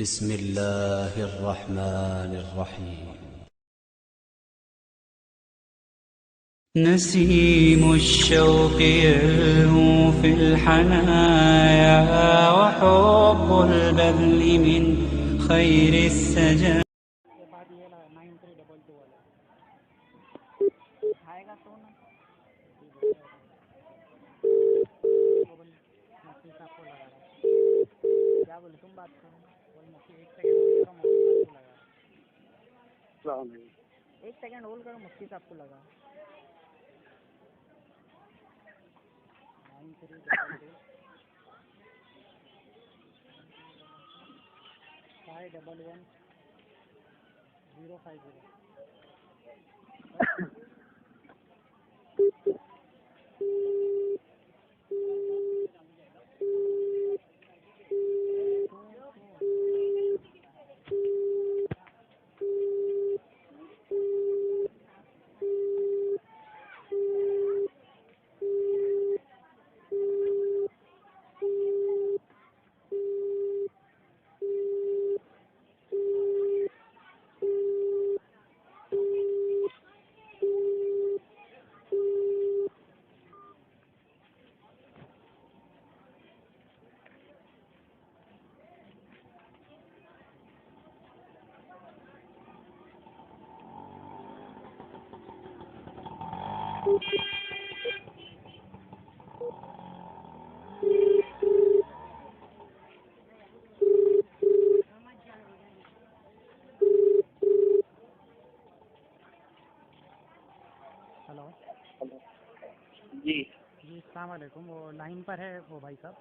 بسم الله الرحمن الرحيم. نسيم الشوق يلهو في الحنايا وحب البذل من خير السجايا. क्या बोले तुम बात करो बोल मुफ्ती एक सेकंड होल्ड करो मुफ्ती साहब को लगा 9311 050. हेलो जी अस्सलाम वालेकुम. वो लाइन पर है वो भाई साहब,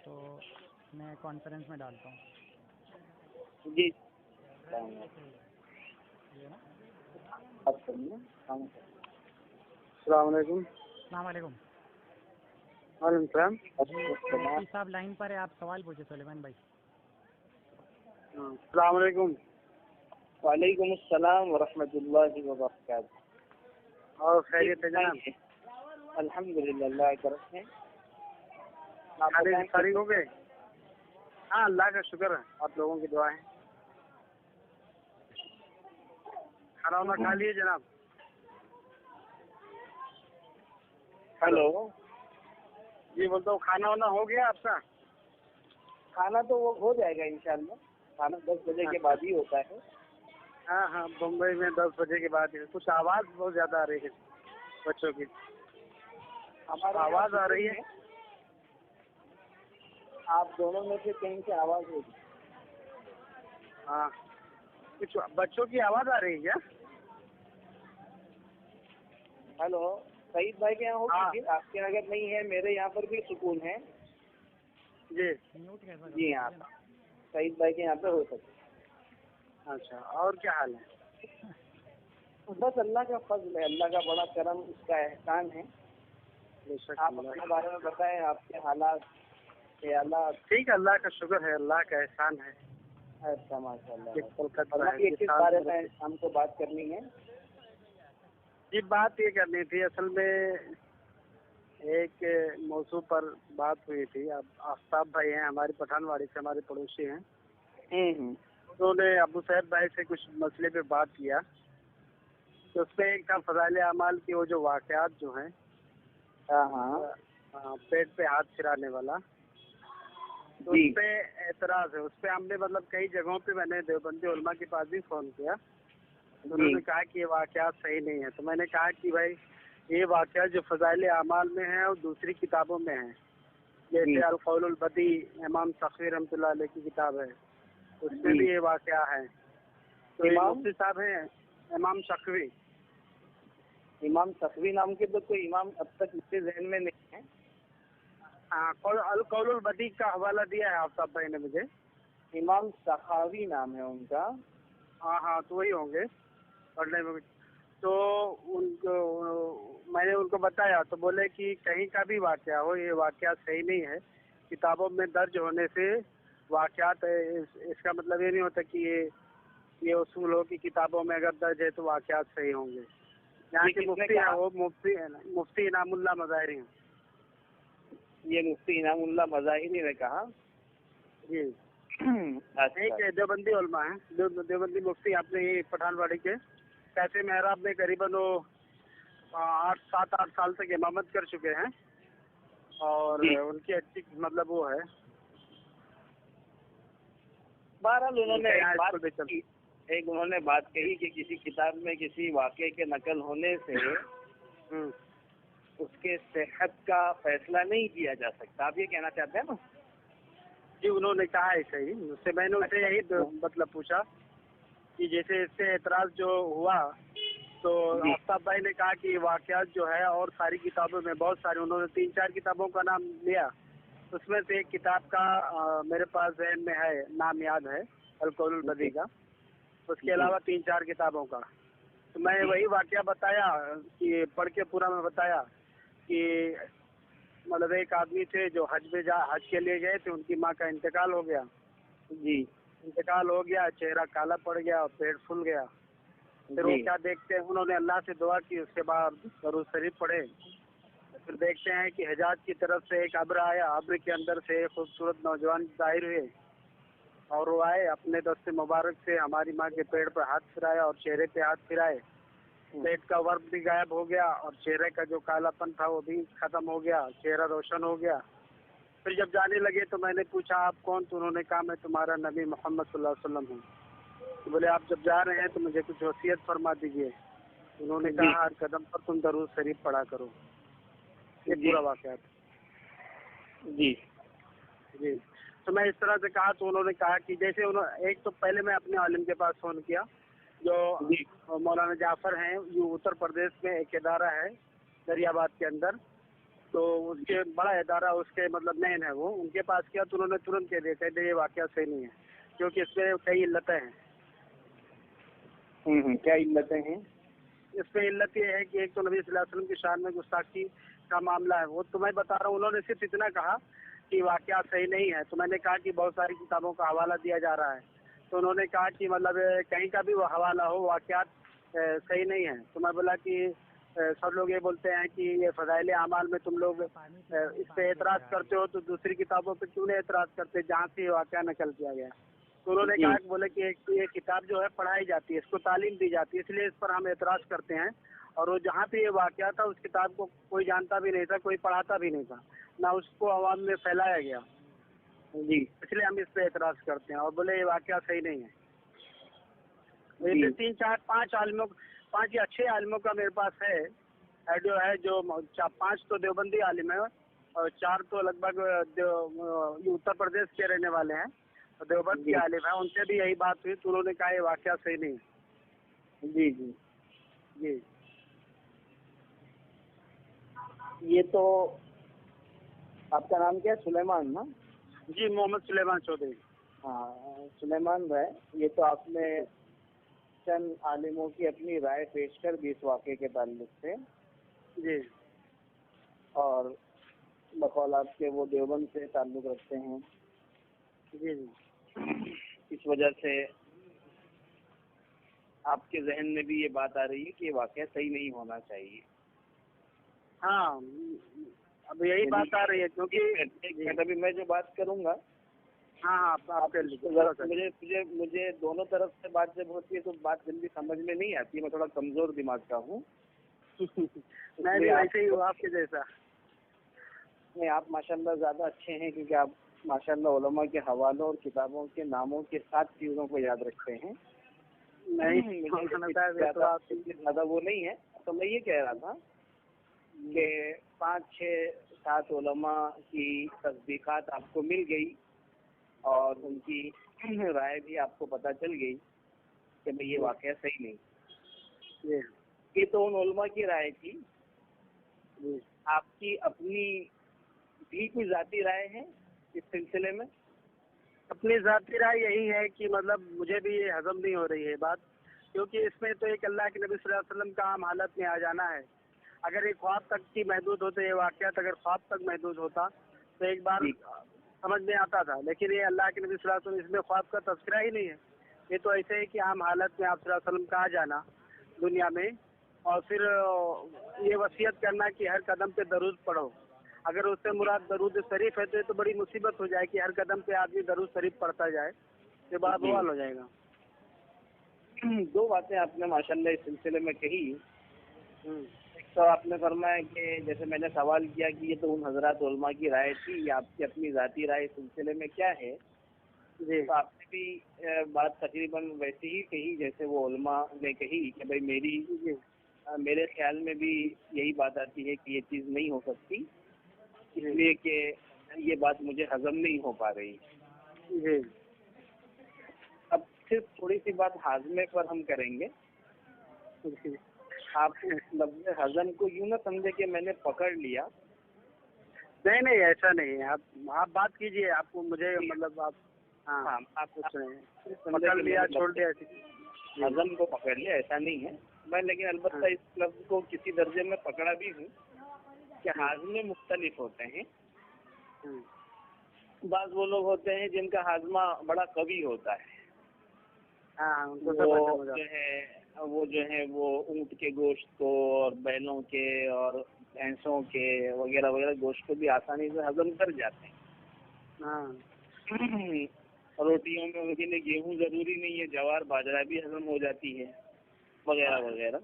तो मैं कॉन्फ्रेंस में डालता हूँ. जी ये ना अस्सलाम वालेकुम. अस्सलाम वालेकुम. वालेकुम सलाम. मुफ्ती साहब लाइन पर है, आप सवाल पूछे सुलेमान भाई. अस्सलाम वालेकुम. वालेकुम अस्सलाम व रहमतुल्लाहि व बरकातहू. और खैरियत है जनाब? अल्हम्दुलिल्लाह, अल्लाह की तरफ से. फारिग हो गए? हाँ, अल्लाह का शुक्र है, आप लोगों की दुआ है. खाना वाना खा लिए जनाब? हेलो जी, बोलता हूँ खाना वाना हो गया आपका? खाना तो वो हो जाएगा इंशाल्लाह. खाना 10 बजे के बाद ही होता है. हाँ हाँ, बम्बई में 10 बजे के बाद. कुछ आवाज़ बहुत ज़्यादा आ रही है बच्चों की. हमारी आवाज़ आ रही है. आप दोनों में से कहीं से आवाज़ होगी. हाँ, कुछ बच्चों की आवाज़ आ रही है क्या? हेलो, सईद भाई के यहाँ होगी? आपके अगर नहीं है, मेरे यहाँ पर भी सुकून है. जी जी हाँ, सईद भाई के यहाँ पे हो सकता. अच्छा, और क्या हाल है? बस अल्लाह का फजल है, अल्लाह का बड़ा करम, उसका एहसान है. आप अपने बारे में बताएं, आपके हालात. ठीक है, अल्लाह का शुक्र है, अल्लाह का एहसान है. अच्छा, माशाल्लाह. किस बारे में हमको बात करनी है? जी, बात ये करनी थी, असल में एक मौजू पर बात हुई थी. अब आफ्ताब भाई हैं, हमारी पठानवाड़ी से, हमारे पड़ोसी हैं. उन्होंने अबू सैद भाई से कुछ मसले पे बात किया, तो उसमें एक था फज़ाइल अमाल की वो जो वाक़यात जो हैं, पेट पे हाथ फिराने वाला, तो उस पे एतराज़ है. उस पे हमने मतलब कई जगहों पे मैंने देवबंदी उलमा के पास भी फ़ोन किया. उन्होंने कहा कि ये वाक़यात सही नहीं है. तो मैंने कहा कि भाई ये वाक़यात जो फज़ाइल अमाल में है और दूसरी किताबों में है, जैसे अल-क़ौलुल बदी इमाम सख़वी रहमतुल्लाह अलैह की किताब है, उसमें भी ये वाक़या है. तो ये मुफ्ती साहब हैं इमाम सख़वी. इमाम सख़वी नाम के तो कोई इमाम अब तक इसके ज़हन में नहीं है. हाँ, अल-क़ौलुल बदी का हवाला दिया है आफ्ताब भाई ने मुझे. इमाम सख़ावी नाम है उनका. हाँ हाँ, तो वही होंगे पढ़ने में. तो उनको मैंने उनको बताया, तो बोले कि कहीं का भी वाक़या हो, ये वाक़या सही नहीं है. किताबों में दर्ज होने से वाक़यात इसका मतलब ये नहीं होता कि ये उसूल हो कि किताबों में अगर दर्ज है तो वाक़यात सही होंगे. यहाँ के मुफ्ती हैं, वो मुफ्ती इनामुल्लाह मज़ाहिरी हैं. ये मुफ्ती इनामुल्लाह मज़ाहिरी ने कहा. जी, एक देवबंदी उलमा है, देवबंदी मुफ्ती अपने ये पठानवाड़ी के कैफे मेहराब में करीबन वो 7-8 साल तक इमामत कर चुके हैं और उनकी अच्छी मतलब वो है। बहरहाल उन्होंने एक उन्होंने बात कही कि किसी किताब में किसी वाक़े के नकल होने से उसके सेहत का फैसला नहीं किया जा सकता। आप ये कहना चाहते हैं ना? जी, उन्होंने कहा है सही। उससे मैंने उनसे यही मतलब पूछा कि जैसे इससे एतराज़ जो हुआ तो आफ्ताब भाई ने कहा कि वाक़यात जो है और सारी किताबों में बहुत सारी, उन्होंने 3-4 किताबों का नाम लिया, उसमें से एक किताब का मेरे पास ज़हन में है, नाम याद है, अल-कौलुल बदी का। उसके अलावा 3-4 किताबों का। तो मैं वही वाक़या बताया कि पढ़ के पूरा मैं बताया कि मतलब एक आदमी थे जो हज के लिए गए थे, उनकी माँ का इंतकाल हो गया। जी, इंतकाल हो गया, चेहरा काला पड़ गया और पेट फूल गया। फिर वो क्या देखते हैं, उन्होंने अल्लाह से दुआ की, उसके बाद दरूद शरीफ पढ़े। फिर देखते हैं कि हिजाज की तरफ से एक अब्र आया, अब्र के अंदर से एक खूबसूरत नौजवान जाहिर हुए और वो आए, अपने दस्ते मुबारक से हमारी माँ के पेड़ पर हाथ फिराया और चेहरे पे हाथ फिराए। पेट का वर्क भी गायब हो गया और चेहरे का जो कालापन था वो भी खत्म हो गया, चेहरा रोशन हो गया। फिर जब जाने लगे तो मैंने पूछा आप कौन? तो उन्होंने कहा मैं तुम्हारा नबी मोहम्मद सल्लल्लाहु अलैहि वसल्लम हूँ। तो बोले आप जब जा रहे हैं तो मुझे कुछ वसीयत फरमा दीजिए। उन्होंने कहा हर कदम पर तुम दरूद शरीफ पढ़ा करो। ये पूरा वाक़या था। जी जी, तो मैं इस तरह से कहा तो उन्होंने कहा कि जैसे उन्होंने एक तो पहले मैं अपने आलिम के पास फ़ोन किया जो मौलाना जाफ़र हैं, ये उत्तर प्रदेश में एक इदारा है दरियाबाद के अंदर, तो उसके बड़ा इदारा, उसके मतलब मेन है वो, उनके पास किया तो उन्होंने तुरंत कह दिया, कहते ये वाक़या सही नहीं है क्योंकि इसमें कई इल्लतें हैं। क्या इल्लतें हैं? इसमें इल्लत ये है कि एक तो नबी सल्लल्लाहु अलैहि वसल्लम की शान में गुस्ताखी का मामला है, वो तो मैं बता रहा हूँ। उन्होंने सिर्फ इतना कहा कि वाक़या सही नहीं है। तो मैंने कहा कि बहुत सारी किताबों का हवाला दिया जा रहा है, तो उन्होंने कहा कि मतलब कहीं का भी वो हवाला हो, वाक़यात सही नहीं है। तो मैं बोला कि सब लोग ये बोलते हैं कि ये फ़ज़ाइल आमाल में तुम लोग इस पे एतराज़ करते हो, तो दूसरी किताबों पे क्यों नहीं एतराज़ करते जहाँ से ये वाक़या नकल किया गया। तो उन्होंने कहा कि बोले कि ये किताब जो है पढ़ाई जाती है, इसको तालीम दी जाती है, इसलिए इस पर हम एतराज़ करते हैं। और वो जहाँ पे ये वाक़या था उस किताब को कोई जानता भी नहीं था, कोई पढ़ाता भी नहीं था, ना उसको आवाम में फैलाया गया। जी, इसलिए हम इस पे एतराज़ करते हैं और बोले ये वाक़या सही नहीं है। वैसे 3-4-5 आलिमों, 5 या 6 आलिमों का मेरे पास है ऑडियो है, जो 5 तो देवबंदी आलिम है और 4 तो लगभग उत्तर प्रदेश के रहने वाले हैं और देवबंद के आलिम है। उनसे भी यही बात हुई तो उन्होंने कहा ये वाक़या सही नहीं है। जी जी जी, ये तो आपका नाम क्या है? सुलेमान ना? जी, मोहम्मद सुलेमान चौधरी। हाँ, सुलेमान भाई, ये तो आपने चंद आलिमों की अपनी राय पेश कर दी इस वाक़े के ताल्लुक से। जी, और बकौल आपके वो देवबंद से ताल्लुक रखते हैं। जी जी, इस वजह से आपके जहन में भी ये बात आ रही है कि ये वाक़या सही नहीं होना चाहिए। हाँ, अब यही बात आ रही है क्योंकि अभी मैं जो बात करूँगा, हाँ आप कर लीजिए। मुझे दोनों तरफ से बात जब होती है तो बात जल्दी समझ में नहीं आती। मैं थोड़ा कमज़ोर दिमाग का हूँ। मैं भी वैसे ही हूँ आपके जैसा। नहीं, आप माशाल्लाह ज़्यादा अच्छे हैं क्योंकि आप माशाल्लाह उलमा के हवालों और किताबों के नामों के साथ चीज़ों को याद रखते हैं। नहीं, ज़्यादा वो नहीं है। तो मैं ये कह रहा था कि 5-6-7 उलमा की तस्दीक़ात आपको मिल गई और उनकी राय भी आपको पता चल गई कि भाई ये वाक़या सही नहीं। ये तो उन उलमा की राय थी। आपकी अपनी भी कोई ज़ाती राय है इस सिलसिले में? अपनी ज़ाती राय यही है कि मतलब मुझे भी ये हजम नहीं हो रही है बात, क्योंकि इसमें तो एक अल्लाह के नबी सल्लल्लाहु अलैहि वसल्लम का आम हालत में आ जाना है। अगर ये ख्वाब तक की महदूद होते, ये वाक़यात अगर ख्वाब तक महदूद होता तो एक बार समझ में आता था, लेकिन ये अल्लाह के नबी सल्लल्लाहु अलैहि वसल्लम, इसमें ख्वाब का तज़किरा ही नहीं है। ये तो ऐसे है कि आम हालत में आप सल्लल्लाहु अलैहि वसल्लम का आ जाना दुनिया में और फिर ये वसीयत करना कि हर कदम पे दरूद पढ़ो। अगर उससे मुराद दरूद शरीफ है तो ये तो बड़ी मुसीबत हो जाए कि हर कदम पे आदमी दरूद शरीफ पढ़ता जाए, ये बड़ा जी। बवाल हो जाएगा। दो बातें आपने माशाल्लाह इस सिलसिले में कही। एक तो आपने फरमाया कि जैसे मैंने सवाल किया कि ये तो उन हजरात उलमा की राय थी, या आपकी अपनी ज़ाती राय इस सिलसिले में क्या है, जी तो आपने भी बात तकरीबन वैसी ही कही जैसे वो उलमा ने कही कि भाई जी मेरे ख्याल में भी यही बात आती है कि ये चीज़ नहीं हो सकती, इसलिए कि ये बात मुझे हजम नहीं हो पा रही। जी अब सिर्फ थोड़ी सी बात हाजमे पर हम करेंगे। जी। आप लफ्ज़ हजम को यूं ना समझे कि मैंने पकड़ लिया। नहीं नहीं, ऐसा नहीं है। आप बात कीजिए, आपको मुझे मतलब आप हाँ हाँ, आप कुछ नहीं, सिर्फ समझे पकड़ कि लिया मैंने छोड़ दिया। हजम को पकड़ लिया, ऐसा नहीं है। मैं लेकिन अलबत्ता इस लफ्ज़ को किसी दर्जे में पकड़ा भी हूँ कि हाजमे मुख्तलिफ होते हैं। बाज़ वो लोग होते हैं जिनका हाजमा बड़ा कवी होता है, हाँ उनको सब पसंद हो वो जाता जो है वो ऊँट के गोश्त को और बैलों के और भैंसों के वगैरह वगैरह गोश्त को भी आसानी से हजम कर जाते हैं। है। हाँ रोटियों में उनके लिए गेहूं जरूरी नहीं है, ज्वार बाजरा भी हजम हो जाती है वगैरह वगैरह।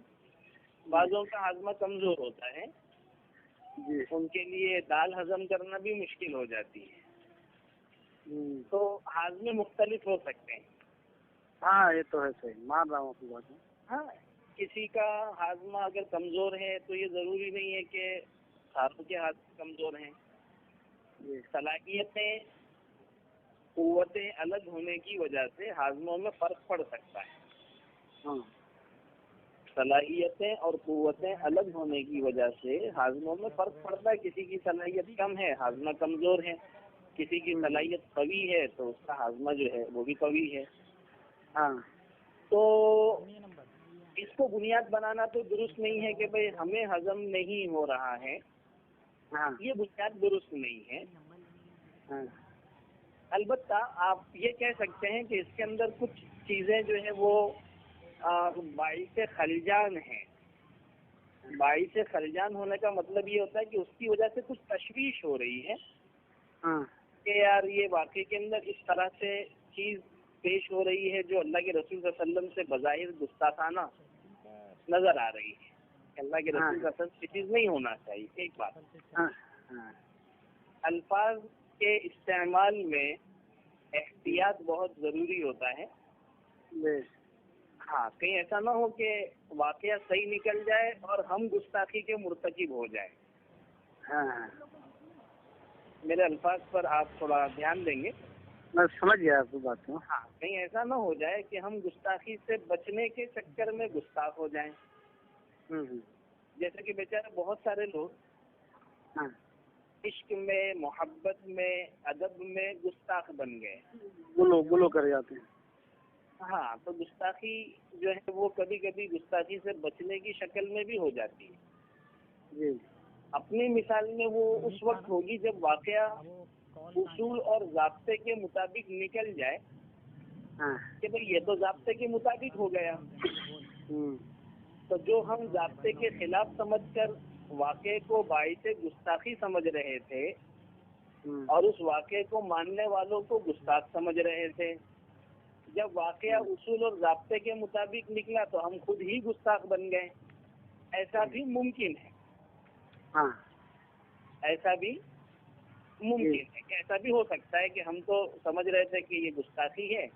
बाज़ों का हाजमा कमजोर होता है, जी उनके लिए दाल हजम करना भी मुश्किल हो जाती है। तो हाजमे मुख्तलिफ हो सकते हैं। हाँ ये तो है, सही मान रहा हूँ आपकी बात में। हाँ, किसी का हाजमा अगर कमजोर है तो ये जरूरी नहीं है कि सारों के हाथ कमजोर हैं। जी सलाहियतें कुव्वतें अलग होने की वजह से हाजमों में फर्क पड़ सकता है। हाँ सलाहियतें और कुव्वतें अलग होने की वजह से हाजमों में फर्क पड़ता है। किसी की सलाहियत कम है, हाजमा कमजोर है। किसी की सलाहियत कवी है तो उसका हाजमा जो है वो भी कवी है। हाँ तो इसको बुनियाद बनाना तो दुरुस्त नहीं है कि भाई हमें हजम नहीं हो रहा है, हाँ ये बुनियाद दुरुस्त नहीं है। हाँ अलबत्ता आप ये कह सकते हैं कि इसके अंदर कुछ चीजें जो है वो बाइस खलजान है। बाइस खलजान होने का मतलब ये होता है कि उसकी वजह से कुछ तशवीश हो रही है हाँ कि यार ये वाकई के अंदर इस तरह से चीज पेश हो रही है जो अल्लाह के रसूल सल्लल्लाहु अलैहि वसल्लम से बज़ाहिर गुस्ताखाना नजर आ रही है। अल्लाह के रसूल सल्लल्लाहु अलैहि वसल्लम की चीज नहीं होना चाहिए। एक बात, हाँ हाँ अल्फाज के इस्तेमाल में एहतियात बहुत जरूरी होता है। जी हाँ, कहीं ऐसा ना हो कि वाकया सही निकल जाए और हम गुस्ताखी के मुर्तकिब हो जाए। हाँ मेरे अल्फाज पर आप थोड़ा ध्यान देंगे। मैं समझ गया आपकी बात को। हाँ, कहीं ऐसा ना हो जाए कि हम गुस्ताखी से बचने के चक्कर में गुस्ताख हो जाएं। जैसे कि बेचारे बहुत सारे लोग हाँ इश्क में, मोहब्बत में, अदब में गुस्ताख बन गए। गुलो कर जाते हैं। हाँ, तो गुस्ताखी जो है वो कभी कभी गुस्ताखी से बचने की शक्ल में भी हो जाती है। जी अपनी मिसाल में वो उस वक्त होगी जब वाकया उसूल और ज़ाब्ते के मुताबिक निकल जाए हाँ कि भाई ये तो ज़ाब्ते के मुताबिक हो गया। तो जो हम ज़ाब्ते के खिलाफ समझकर वाक़े को बाइसे गुस्ताखी समझ रहे थे और उस वाक़े को मानने वालों को गुस्ताख समझ रहे थे, जब वाक़या उसूल और ज़ाब्ते के मुताबिक निकला तो हम खुद ही गुस्ताख बन गए। ऐसा भी मुमकिन है। हाँ ऐसा भी मुमकिन है कि ऐसा भी हो सकता है कि हम तो समझ रहे थे कि ये गुस्ताखी है,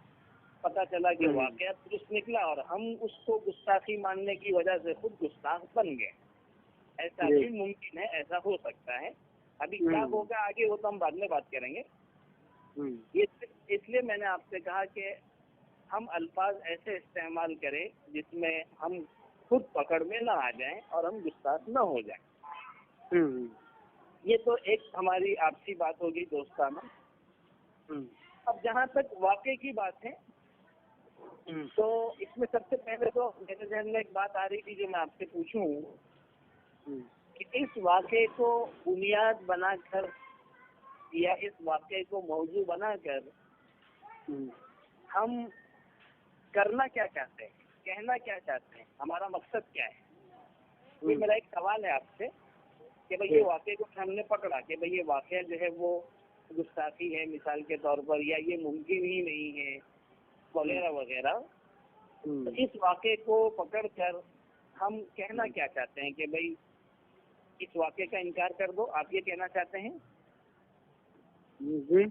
पता चला कि वाकया दुरुस्त निकला और हम उसको गुस्ताखी मानने की वजह से खुद गुस्ताख बन गए। ऐसा भी मुमकिन है, ऐसा हो सकता है। अभी क्या होगा आगे वो तो हम बाद में बात करेंगे। ये इसलिए मैंने आपसे कहा कि हम अल्फाज ऐसे इस्तेमाल करें जिसमें हम खुद पकड़ में ना आ जाएं और हम गुस्ताख न हो जाएं। ये तो एक हमारी आपसी बात होगी दोस्ताना। अब जहाँ तक वाकई की बात है तो इसमें सबसे पहले तो मेरे ज़हन में एक बात आ रही थी जो मैं आपसे पूछूं कि इस वाकये को बुनियाद बनाकर या इस वाकये को मौजू बनाकर हम करना क्या चाहते हैं, कहना क्या चाहते हैं, हमारा मकसद क्या है। ये मेरा एक सवाल है आपसे کہ بھائی یہ واقعے کو ہم نے پکڑا کہ بھائی یہ واقعہ جو ہے وہ گستاخی ہے مثال کے طور پر، یا یہ ممکن ہی نہیں ہے وغیرہ وغیرہ، تو اس واقعے کو پکڑ کر ہم کہنا کیا چاہتے ہیں کہ بھائی اس واقعے کا انکار کر دو، آپ یہ کہنا چاہتے ہیں؟ جی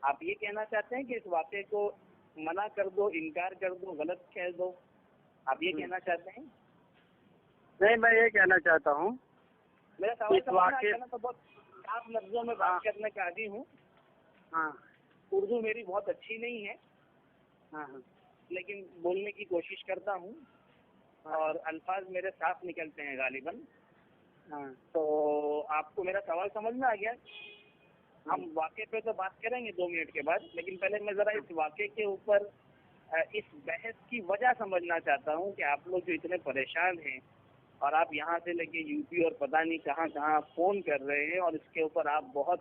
آپ یہ کہنا چاہتے ہیں کہ اس واقعے کو منع کر دو، انکار کر دو، غلط کہہ دو، آپ یہ کہنا چاہتے ہیں؟ نہیں، میں یہ کہنا چاہتا ہوں میرا سوال سمجھنا تو بہت صاف لفظوں میں بات کرنے کا عادی ہوں. ہاں اردو میری بہت اچھی نہیں ہے ہاں لیکن بولنے کی کوشش کرتا ہوں اور الفاظ میرے صاف نکلتے ہیں غالباً. ہاں تو آپ کو میرا سوال سمجھ میں آ گیا؟ ہم واقعے پہ تو بات کریں گے 2 منٹ کے بعد، لیکن پہلے میں ذرا اس واقعے کے اوپر اس بحث کی وجہ سمجھنا چاہتا ہوں کہ آپ لوگ جو اتنے پریشان ہیں اور آپ یہاں سے لے کے یو پی اور پتہ نہیں کہاں کہاں فون کر رہے ہیں اور اس کے اوپر آپ بہت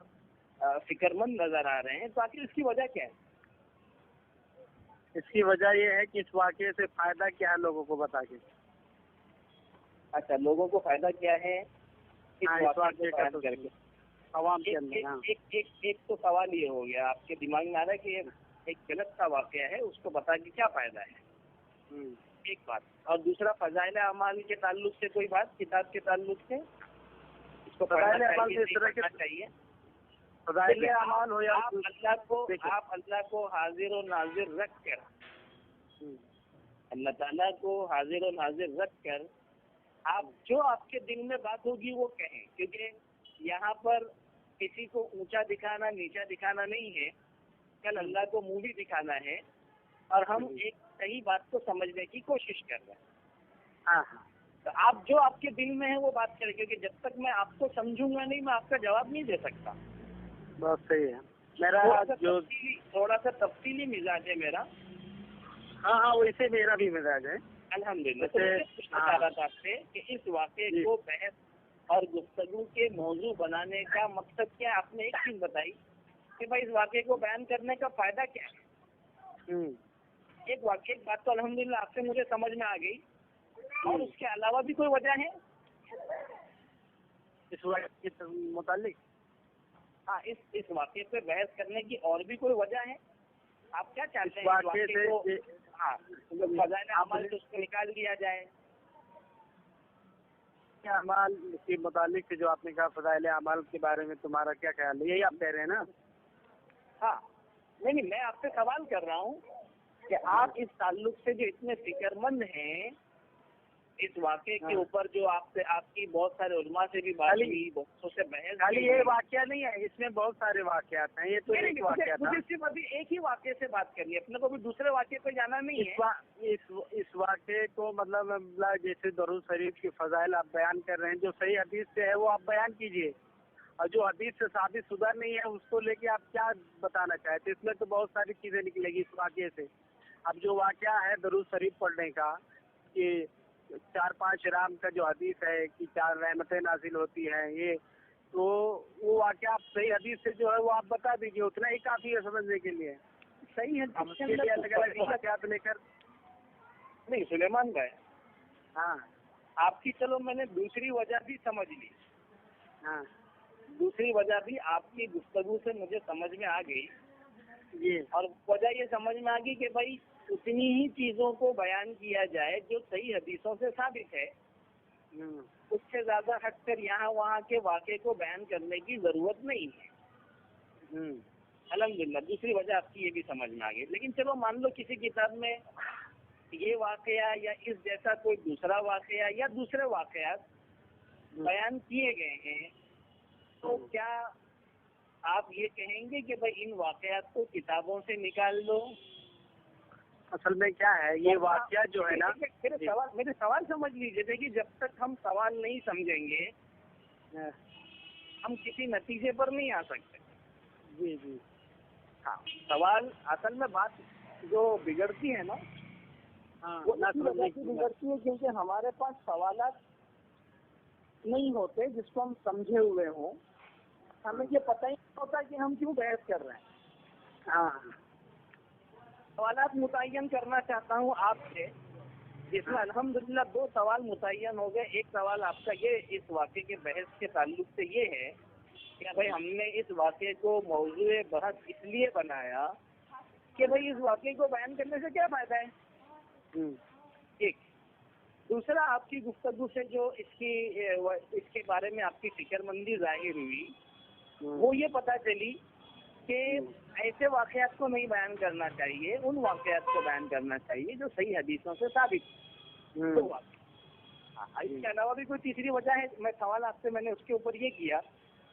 فکر مند نظر آ رہے ہیں، تو آخر اس کی وجہ کیا ہے؟ اس کی وجہ یہ ہے کہ اس واقعے سے فائدہ کیا ہے لوگوں کو بتا کے. اچھا، لوگوں کو فائدہ کیا ہے اس واقعے کو بیان کر کے؟ عوام کے اندر ایک تو سوال یہ ہو گیا آپ کے دماغ میں آ رہا ہے کہ ایک غلط سا واقعہ ہے، اس کو بتا کے کیا فائدہ ہے، ایک بات. اور دوسرا فضائل اعمال کے تعلق سے کوئی بات، کتاب کے تعلق سے اس کو فضائل اعمال اس طرح کے چاہیے. فضائل اعمال ہو یا آپ اللہ کو حاضر و ناظر رکھ کر، اللہ تعالیٰ کو حاضر و ناظر رکھ کر آپ جو آپ کے دل میں بات ہوگی وہ کہیں، کیونکہ یہاں پر کسی کو اونچا دکھانا نیچا دکھانا نہیں ہے، کل اللہ کو منہ بھی دکھانا ہے اور ہم ایک صحیح بات کو سمجھنے کی کوشش کر رہے ہیں. ہاں تو آپ جو آپ کے دل میں ہے وہ بات کریں، کیونکہ جب تک میں آپ کو سمجھوں گا نہیں میں آپ کا جواب نہیں دے سکتا. بہت صحیح ہے. میرا تھوڑا سا تفصیلی مزاج ہے میرا. ہاں ویسے میرا بھی مزاج ہے الحمدللہ. تو میں پوچھنا چاہ رہا تھا آپ سے کہ اس واقعے کو بحث اور گفتگو کے موضوع بنانے کا مقصد کیا؟ آپ نے ایک چیز بتائی کہ بھائی اس واقعے کو بیان کرنے کا فائدہ کیا ہے. ایک بات تو الحمدللہ آپ سے مجھے سمجھ میں آ گئی، اور اس کے علاوہ بھی کوئی وجہ ہے اس واقعے کے متعلق؟ ہاں، اس واقعے پہ بحث کرنے کی اور بھی کوئی وجہ ہے؟ آپ کیا چاہتے ہیں اس واقعے کو فضائل اعمال سے اس کو نکال دیا جائے؟ اعمال کے متعلق جو آپ نے کہا فضائل اعمال کے بارے میں تمہارا کیا خیال ہے، یہی آپ کہہ رہے ہیں نا؟ ہاں، نہیں میں آپ سے سوال کر رہا ہوں کہ آپ اس تعلق سے جو اتنے فکر مند ہیں اس واقعے کے اوپر، جو آپ کی بہت سارے علماء سے بھی بات ہوئی، بہتوں سے بحث، خالی یہ واقعہ نہیں ہے، اس میں بہت سارے واقعات ہیں. یہ تو ایک واقعہ تھا. مجھے صرف ابھی ایک ہی واقعے سے بات کرنی ہے، اپنے کو بھی دوسرے واقعے پہ جانا نہیں ہے. اس واقعے کو مطلب جیسے درود شریف کی فضائل آپ بیان کر رہے ہیں، جو صحیح حدیث سے ہے وہ آپ بیان کیجیے، اور جو حدیث سے ثابت شدہ نہیں ہے اس کو لے کے آپ کیا بتانا چاہتے. اس میں تو بہت ساری چیزیں نکلے گی اس واقعے سے. اب جو واقعہ ہے درود شریف پڑھنے کا کہ 4-5 رام کا جو حدیث ہے کہ 4 رحمتیں نازل ہوتی ہیں، یہ تو وہ واقعہ آپ صحیح حدیث سے جو ہے وہ آپ بتا دیجیے، اتنا ہی کافی ہے سمجھنے کے لیے. صحیح ہے. اب اس کے لیے الگ الگ واقعات لے کر نہیں سلیمان بھائی، ہاں آپ کی چلو میں نے دوسری وجہ بھی سمجھ لی. ہاں دوسری وجہ بھی آپ کی گفتگو سے مجھے سمجھ میں آ گئی. جی. اور وجہ یہ سمجھ میں آ گئی کہ بھائی اتنی ہی چیزوں کو بیان کیا جائے جو صحیح حدیثوں سے ثابت ہے، اس سے زیادہ ہٹ کر یہاں وہاں کے واقعے کو بیان کرنے کی ضرورت نہیں ہے. الحمدللہ دوسری وجہ آپ کی یہ بھی سمجھ میں آ گئی. لیکن چلو مان لو کسی کتاب میں یہ واقعہ یا اس جیسا کوئی دوسرا واقعہ یا دوسرے واقعات بیان کیے گئے ہیں، تو کیا آپ یہ کہیں گے کہ بھائی ان واقعات کو کتابوں سے نکال دو؟ اصل میں کیا ہے یہ واقعہ جو ہے نا، میرے سوال سمجھ لیجیے. دیکھیے جب تک ہم سوال نہیں سمجھیں گے ہم کسی نتیجے پر نہیں آ سکتے. جی جی. ہاں، سوال اصل میں بات جو بگڑتی ہے نا وہ بگڑتی ہے کیونکہ ہمارے پاس سوالات نہیں ہوتے جس کو ہم سمجھے ہوئے ہوں. ہمیں یہ پتہ ہی نہیں ہوتا کہ ہم کیوں بحث کر رہے ہیں. ہاں سوالات متعین کرنا چاہتا ہوں آپ سے اس میں الحمدللہ 2 سوال متعین ہو گئے. ایک سوال آپ کا یہ اس واقعے کے بحث کے تعلق سے یہ ہے کہ بھائی ہم نے اس واقعے کو موضوع بحث اس لیے بنایا کہ بھائی اس واقعے کو بیان کرنے سے کیا فائدہ ہے. ایک دوسرا آپ کی گفتگو سے جو اس کے بارے میں آپ کی فکر مندی ظاہر ہوئی وہ یہ پتہ چلی کہ ایسے واقعات کو نہیں بیان کرنا چاہیے, ان واقعات کو بیان کرنا چاہیے جو صحیح حدیثوں سے ثابت. اس کے علاوہ بھی کوئی تیسری وجہ ہے. میں سوال آپ سے میں نے اس کے اوپر یہ کیا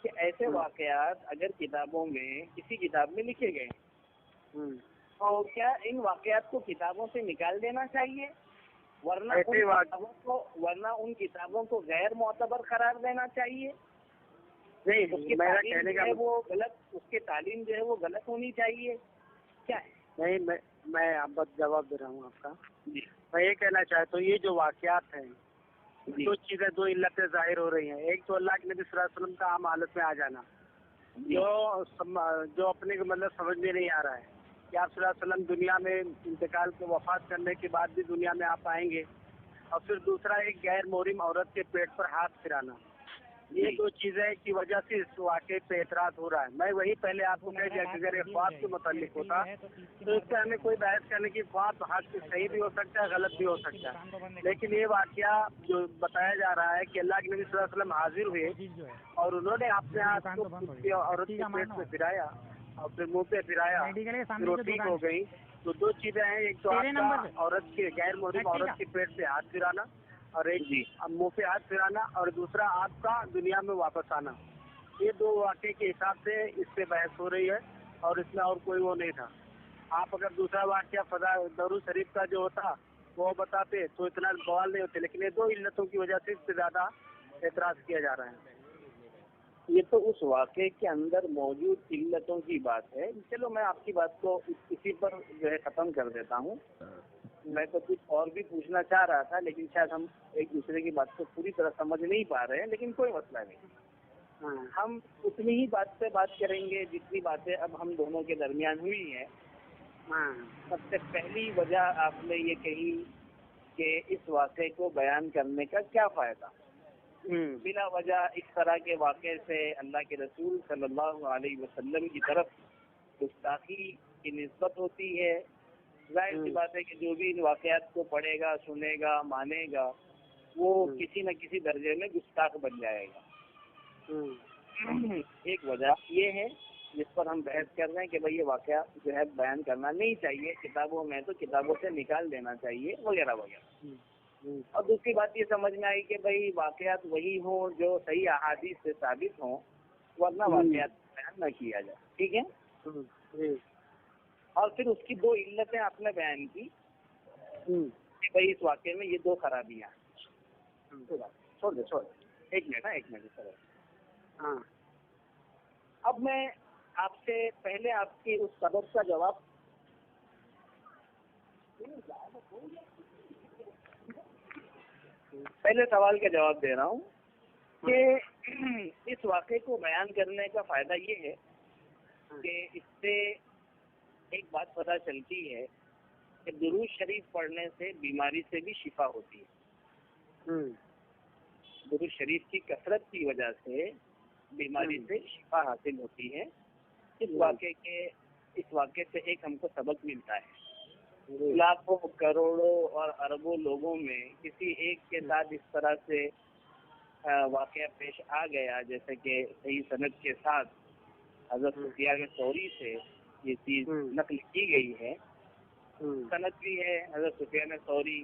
کہ ایسے واقعات اگر کتابوں میں کسی کتاب میں لکھے گئے تو کیا ان واقعات کو کتابوں سے نکال دینا چاہیے ورنہ ان کتابوں کو غیر معتبر قرار دینا چاہیے. نہیں, اس کی تعلیم جو ہے وہ غلط, اس کی تعلیم جو ہے وہ غلط ہونی چاہیے کیا ہے؟ نہیں, میں اب جواب دے رہا ہوں آپ کا. میں یہ کہنا چاہتا ہوں یہ جو واقعات ہیں دو چیزیں, 2 علتیں ظاہر ہو رہی ہیں. ایک تو اللہ کے نبی صلی اللہ علیہ وسلم کا عام حالت میں آ جانا جو اپنے کو مطلب سمجھ میں نہیں آ رہا ہے کہ آپ صلی اللہ علیہ وسلم دنیا میں انتقال کے وفات کرنے کے بعد بھی دنیا میں آپ آئیں گے. اور پھر دوسرا ایک غیر محرم عورت کے پیٹ پر ہاتھ پھرانا. یہ 2 چیزیں کی وجہ سے اس واقعے پہ اعتراض ہو رہا ہے. میں وہی پہلے آپ کو کہہ دیا کہ اگر افواط کے متعلق ہوتا تو اس سے ہمیں کوئی بحث کرنے کی افواط حق سے صحیح بھی ہو سکتا ہے, غلط بھی ہو سکتا ہے. لیکن یہ واقعہ جو بتایا جا رہا ہے کہ اللہ کے نبی صلی اللہ علیہ وسلم حاضر ہوئے اور انہوں نے اپنے ہاتھ کو عورت کے پیٹ پہ پھرایا اور پھر منہ پہ پھرایا, پھر وہ ٹھیک ہو گئی. تو 2 چیزیں ہیں, ایک تو آپ کا عورت کے غیر محرم عورت کے پیٹ پہ ہاتھ پھرانا اور ایک منہ پہ ہاتھ پھرانا, اور دوسرا آپ کا دنیا میں واپس آنا. یہ 2 واقعے کے حساب سے اس پہ بحث ہو رہی ہے اور اس میں اور کوئی وہ نہیں تھا. آپ اگر دوسرا واقعہ فضا درود شریف کا جو ہوتا وہ بتاتے تو اتنا بوال نہیں ہوتے. لیکن یہ 2 علتوں کی وجہ سے اس سے زیادہ اعتراض کیا جا رہا ہے. یہ تو اس واقعے کے اندر موجود علتوں کی بات ہے. چلو میں آپ کی بات کو اسی پر جو ہے ختم کر دیتا ہوں. میں تو کچھ اور بھی پوچھنا چاہ رہا تھا لیکن شاید ہم ایک دوسرے کی بات کو پوری طرح سمجھ نہیں پا رہے ہیں, لیکن کوئی مسئلہ نہیں. ہم اتنی ہی بات پہ بات کریں گے جتنی باتیں اب ہم دونوں کے درمیان ہوئی ہیں. سب سے پہلی وجہ آپ نے یہ کہی کہ اس واقعے کو بیان کرنے کا کیا فائدہ. بلا وجہ اس طرح کے واقعے سے اللہ کے رسول صلی اللہ علیہ وسلم کی طرف گستاخی کی نسبت ہوتی ہے. ظاہر سی بات ہے کہ جو بھی ان واقعات کو پڑھے گا, سنے گا, مانے گا وہ کسی نہ کسی درجے میں گستاخ بن جائے گا. ایک وجہ یہ ہے جس پر ہم بحث کر رہے ہیں کہ بھئی یہ واقعہ جو ہے بیان کرنا نہیں چاہیے کتابوں میں, تو کتابوں سے نکال دینا چاہیے وغیرہ وغیرہ. اور دوسری بات یہ سمجھ میں آئی کہ بھئی واقعات وہی ہوں جو صحیح احادیث سے ثابت ہوں, ورنہ واقعات بیان نہ کیا جائے. ٹھیک ہے. اور پھر اس کی 2 علتیں آپ نے بیان کی کہ بھئی اس واقعے میں یہ 2 خرابیاں. چھوڑ دے ایک منٹ. اب میں آپ سے پہلے آپ کی اس سبب کا جواب پہلے سوال کا جواب دے رہا ہوں کہ اس واقعے کو بیان کرنے کا فائدہ یہ ہے کہ اس سے ایک بات پتہ چلتی ہے کہ درود شریف پڑھنے سے بیماری سے بھی شفا ہوتی ہے. درود شریف کی کثرت کی وجہ سے بیماری سے شفا حاصل ہوتی ہے. اس واقعے سے ایک ہم کو سبق ملتا ہے. لاکھوں کروڑوں اور اربوں لوگوں میں کسی ایک کے ساتھ اس طرح سے واقعہ پیش آ گیا جیسے کہ صحیح سند کے ساتھ حضرت سفیان ثوری سے یہ چیز نقل کی گئی ہے. سند بھی ہے, حضرت سفیان ثوری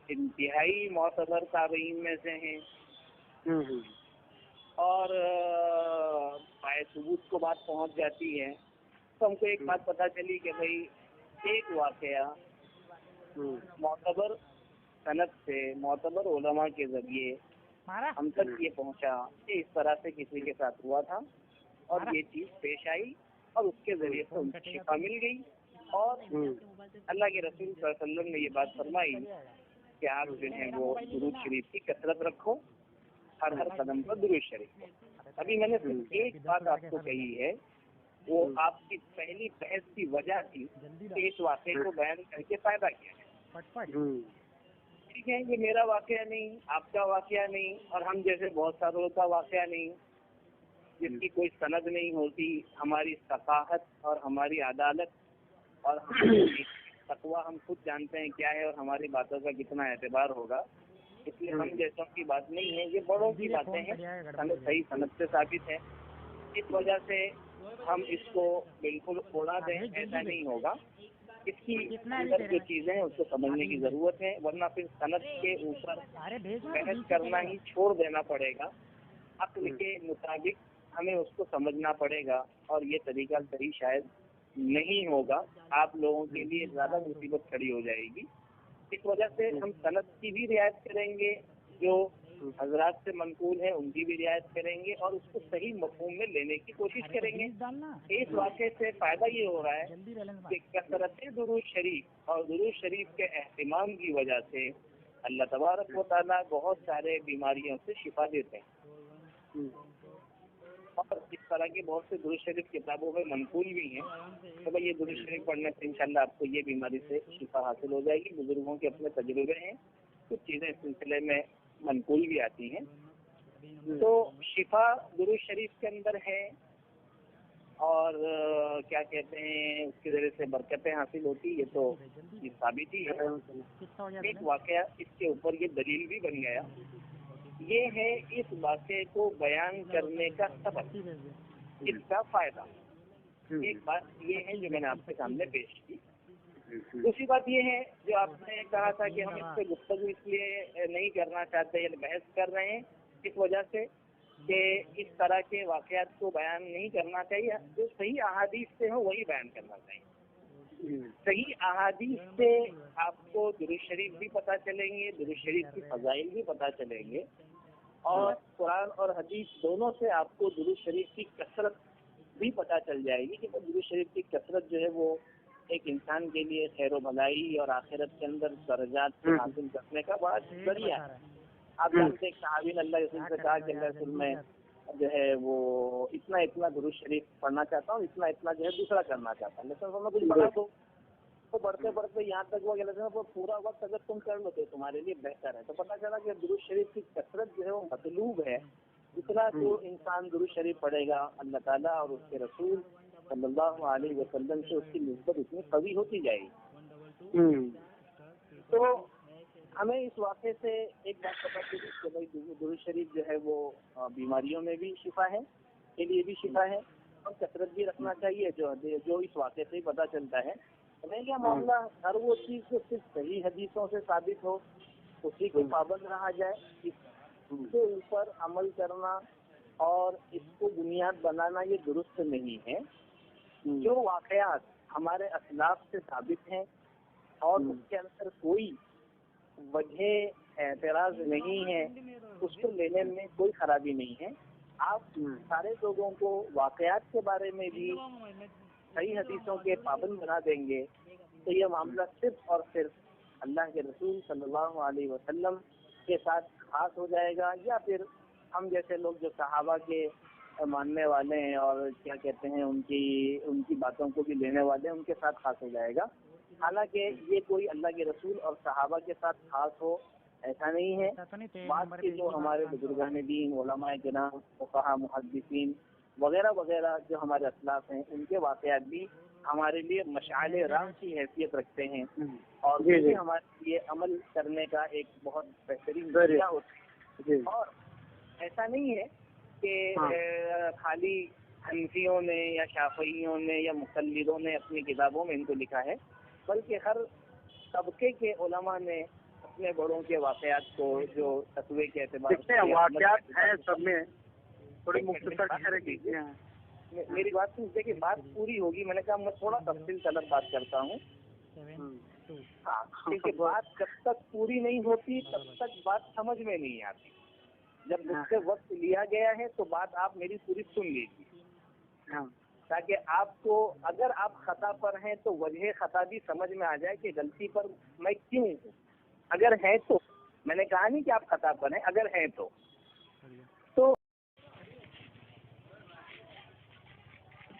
انتہائی معتبر تابعین میں سے ہیں اور پائے ثبوت کو بات پہنچ جاتی ہے. تو ہم کو ایک بات پتہ چلی کہ بھئی ایک واقعہ معتبر سند سے معتبر علماء کے ذریعے ہم تک یہ پہنچا کہ اس طرح سے کسی کے ساتھ ہوا تھا اور یہ چیز پیش آئی اور اس کے ذریعے سے ان کو شفا مل گئی. اور اللہ کے رسول صلی اللہ علیہ وسلم نے یہ بات فرمائی کہ آپ جو ہیں وہ درود شریف کی کثرت رکھو, ہر قدم پر درود شریف. ابھی میں نے صرف ایک بات آپ کو کہی ہے, وہ آپ کی پہلی بحث کی وجہ تھی کہ اس واقعے کو بیان کر کے فائدہ کیا ہے. ٹھیک ہے، یہ میرا واقعہ نہیں، آپ کا واقعہ نہیں، اور ہم جیسے بہت ساروں کا واقعہ نہیں، جس کی کوئی سند نہیں ہوتی. ہماری ثقافت اور ہماری عدالت اور ہماری تقویٰ ہم خود جانتے ہیں کیا ہے، اور ہماری باتوں کا کتنا اعتبار ہوگا. اس لیے ہم جیسوں کی بات نہیں ہے، یہ بڑوں کی باتیں ہیں، صحیح سند سے ثابت ہے. اس وجہ سے ہم اس کو بالکل اڑا دیں، ایسا نہیں ہوگا. اس کی اندر جو چیزیں ہیں اس کو سمجھنے کی ضرورت ہے، ورنہ پھر سند کے اوپر بحث کرنا ہی چھوڑ دینا پڑے گا. عقل کے مطابق ہمیں اس کو سمجھنا پڑے گا، اور یہ طریقہ صحیح شاید نہیں ہوگا. آپ لوگوں کے لیے زیادہ مصیبت کھڑی ہو جائے گی. اس وجہ سے ہم سند کی بھی رعایت کریں گے، جو حضرات سے منقول ہیں ان کی بھی رعایت کریں گے، اور اس کو صحیح مفہوم میں لینے کی کوشش کریں گے. اس واقعے سے فائدہ یہ ہو رہا ہے کہ کثرت درود شریف اور درود شریف کے اہتمام کی وجہ سے اللہ تبارک و تعالیٰ بہت سارے بیماریوں سے شفا دیتے ہیں، اور اس طرح کے بہت سے درود شریف کتابوں میں منقول بھی ہیں. تو بھائی یہ درود شریف پڑھنے سے انشاءاللہ آپ کو یہ بیماری سے شفا حاصل ہو جائے گی. بزرگوں کے اپنے تجربے ہیں، کچھ چیزیں اس سلسلے میں منقول بھی آتی ہیں. تو شفا درود شریف کے اندر ہے، اور کیا کہتے ہیں اس کے ذریعے سے برکتیں حاصل ہوتی. یہ تو یہ ثابت ہی ہے. ایک واقعہ اس کے اوپر یہ دلیل بھی بن گیا، یہ ہے اس واقعے کو بیان کرنے کا سبب، اس کا فائدہ. ایک بات یہ ہے جو میں نے آپ کے سامنے پیش کی. دوسری بات یہ ہے جو آپ نے کہا تھا کہ ہم اس سے گفتگو اس لیے نہیں کرنا چاہتے، یعنی بحث کر رہے ہیں اس وجہ سے کہ اس طرح کے واقعات کو بیان نہیں کرنا چاہیے. جو صحیح احادیث سے ہو وہی بیان کرنا چاہیے. صحیح احادیث سے آپ کو درود شریف بھی پتہ چلیں گے، درود شریف کی فضائل بھی پتہ چلیں گے، اور قرآن اور حدیث دونوں سے آپ کو درود شریف کی کثرت بھی پتہ چل جائے گی. کہ درود شریف کی کثرت جو ہے وہ ایک انسان کے لیے خیر و بھلائی اور آخرت کے اندر درجات حاصل کرنے کا بڑا ذریعہ ہے. آپ جانتے ہیں صحابی نے اللہ رسول سے کہا کہ اللہ رسول میں جو ہے وہ اتنا درود شریف پڑھنا چاہتا ہوں، اتنا جو ہے دوسرا کرنا چاہتا ہوں. لیکن میں کچھ بڑھا دو تو بڑھتے یہاں تک وہ کہ پورا وقت اگر تم کر لو تو تمہارے لیے بہتر ہے. تو پتہ چلا کہ درود شریف کی کثرت جو ہے وہ مطلوب ہے. جتنا تو انسان درود شریف پڑھے گا اللہ تعالیٰ اور اس کے رسول صلی اللہ علیہ وسلم سے اس کی نسبت اتنی قوی ہوتی جائے گی. تو ہمیں اس واقعے سے ایک بات پتہ چلی کہ بھائی درود شریف جو ہے وہ بیماریوں میں بھی شفا ہے، کے لیے بھی شفا ہے، اور کثرت بھی رکھنا چاہیے جو اس واقعے سے ہی پتہ چلتا ہے. نہیں کیا معاملہ ہر وہ چیز جو صرف صحیح حدیثوں سے ثابت ہو اسی کو پابند رہا جائے، اس کے اوپر عمل کرنا اور اس کو بنیاد بنانا یہ درست نہیں ہے. جو واقعات ہمارے اسلاف سے ثابت ہیں اور اس کے اندر کوئی وجہ اعتراض نہیں ہے، اس کو لینے میں کوئی خرابی نہیں ہے. آپ سارے لوگوں کو واقعات کے بارے میں بھی صحیح حدیثوں کے پابند بنا دیں گے تو یہ معاملہ صرف اور صرف اللہ کے رسول صلی اللہ علیہ وسلم کے ساتھ خاص ہو جائے گا، یا پھر ہم جیسے لوگ جو صحابہ کے ماننے والے ہیں اور کیا کہتے ہیں ان کی باتوں کو بھی لینے والے ہیں ان کے ساتھ خاص ہو جائے گا. حالانکہ یہ کوئی اللہ کے رسول اور صحابہ کے ساتھ خاص ہو ایسا نہیں ہے. بعد کے جو ہمارے بزرگان دین، علماء کرام، فقہاء، محدثین وغیرہ وغیرہ جو ہمارے اسلاف ہیں ان کے واقعات بھی ہمارے لیے مشعل راہ کی حیثیت رکھتے ہیں، اور یہ ہمارے لیے عمل کرنے کا ایک بہت بہترین ذریعہ ہوتا ہے. اور ایسا نہیں ہے کہ خالی حنفیوں نے یا شافعیوں نے یا مقلدوں نے اپنی کتابوں میں ان کو لکھا ہے، بلکہ ہر طبقے کے علماء نے اپنے بڑوں کے واقعات کو جو تقوی کے اعتبار سے واقعات ہیں سب میں تھوڑی مختصر میری بات سنتے کہ بات پوری ہوگی. میں نے کہا میں تھوڑا تفصیل طلب بات کرتا ہوں. ہاں، کیونکہ بات جب تک پوری نہیں ہوتی تب تک بات سمجھ میں نہیں آتی. جب مجھ سے وقت لیا گیا ہے تو بات آپ میری پوری سن لیجیے، تاکہ آپ کو اگر آپ خطا پر ہیں تو وجہ خطا بھی سمجھ میں آ جائے کہ غلطی پر میں کیوں ہوں. اگر ہے تو میں نے کہا نہیں کہ آپ خطا پر ہیں، اگر ہیں تو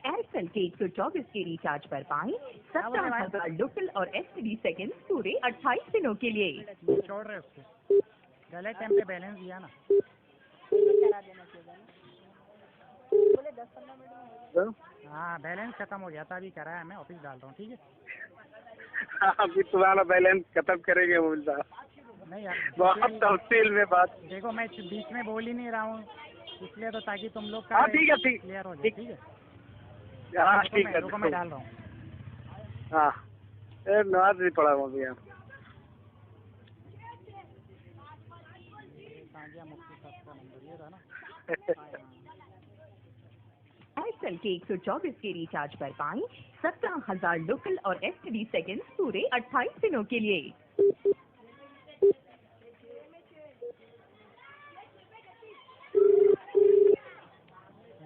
एयरसेल के 124 के रिचार्ज पर पाएं 17,000 लोकल और एसटीडी सेकंड पूरे 28 दिनों के लिए। छोड़ रहे उसको, गलत टाइम पे बैलेंस दिया ना। हाँ बैलेंस खत्म हो गया था, अभी कराया, मैं ऑफिस डाल रहा हूँ, ठीक है। अभी तुम्हारा बैलेंस खत्म करेंगे मोबिल साहब, नहीं यार बहुत तफसील में बात। देखो मैं बीच में बोल ही नहीं रहा हूँ, इसलिए तो ताकि तुम लोग का हाँ ठीक है, ठीक क्लियर हो जाए, ठीक है। हाँ ठीक है, रुको मैं डाल रहा हूँ। हाँ नमाज भी पढ़ा हूँ अभी यहाँ। मुफ्ती साहब का नंबर ये था ना। एयरसेल के 124 के रिचार्ज पर पाएं 17,000 लोकल और एसटीडी सेकंड पूरे 28 दिनों के लिए।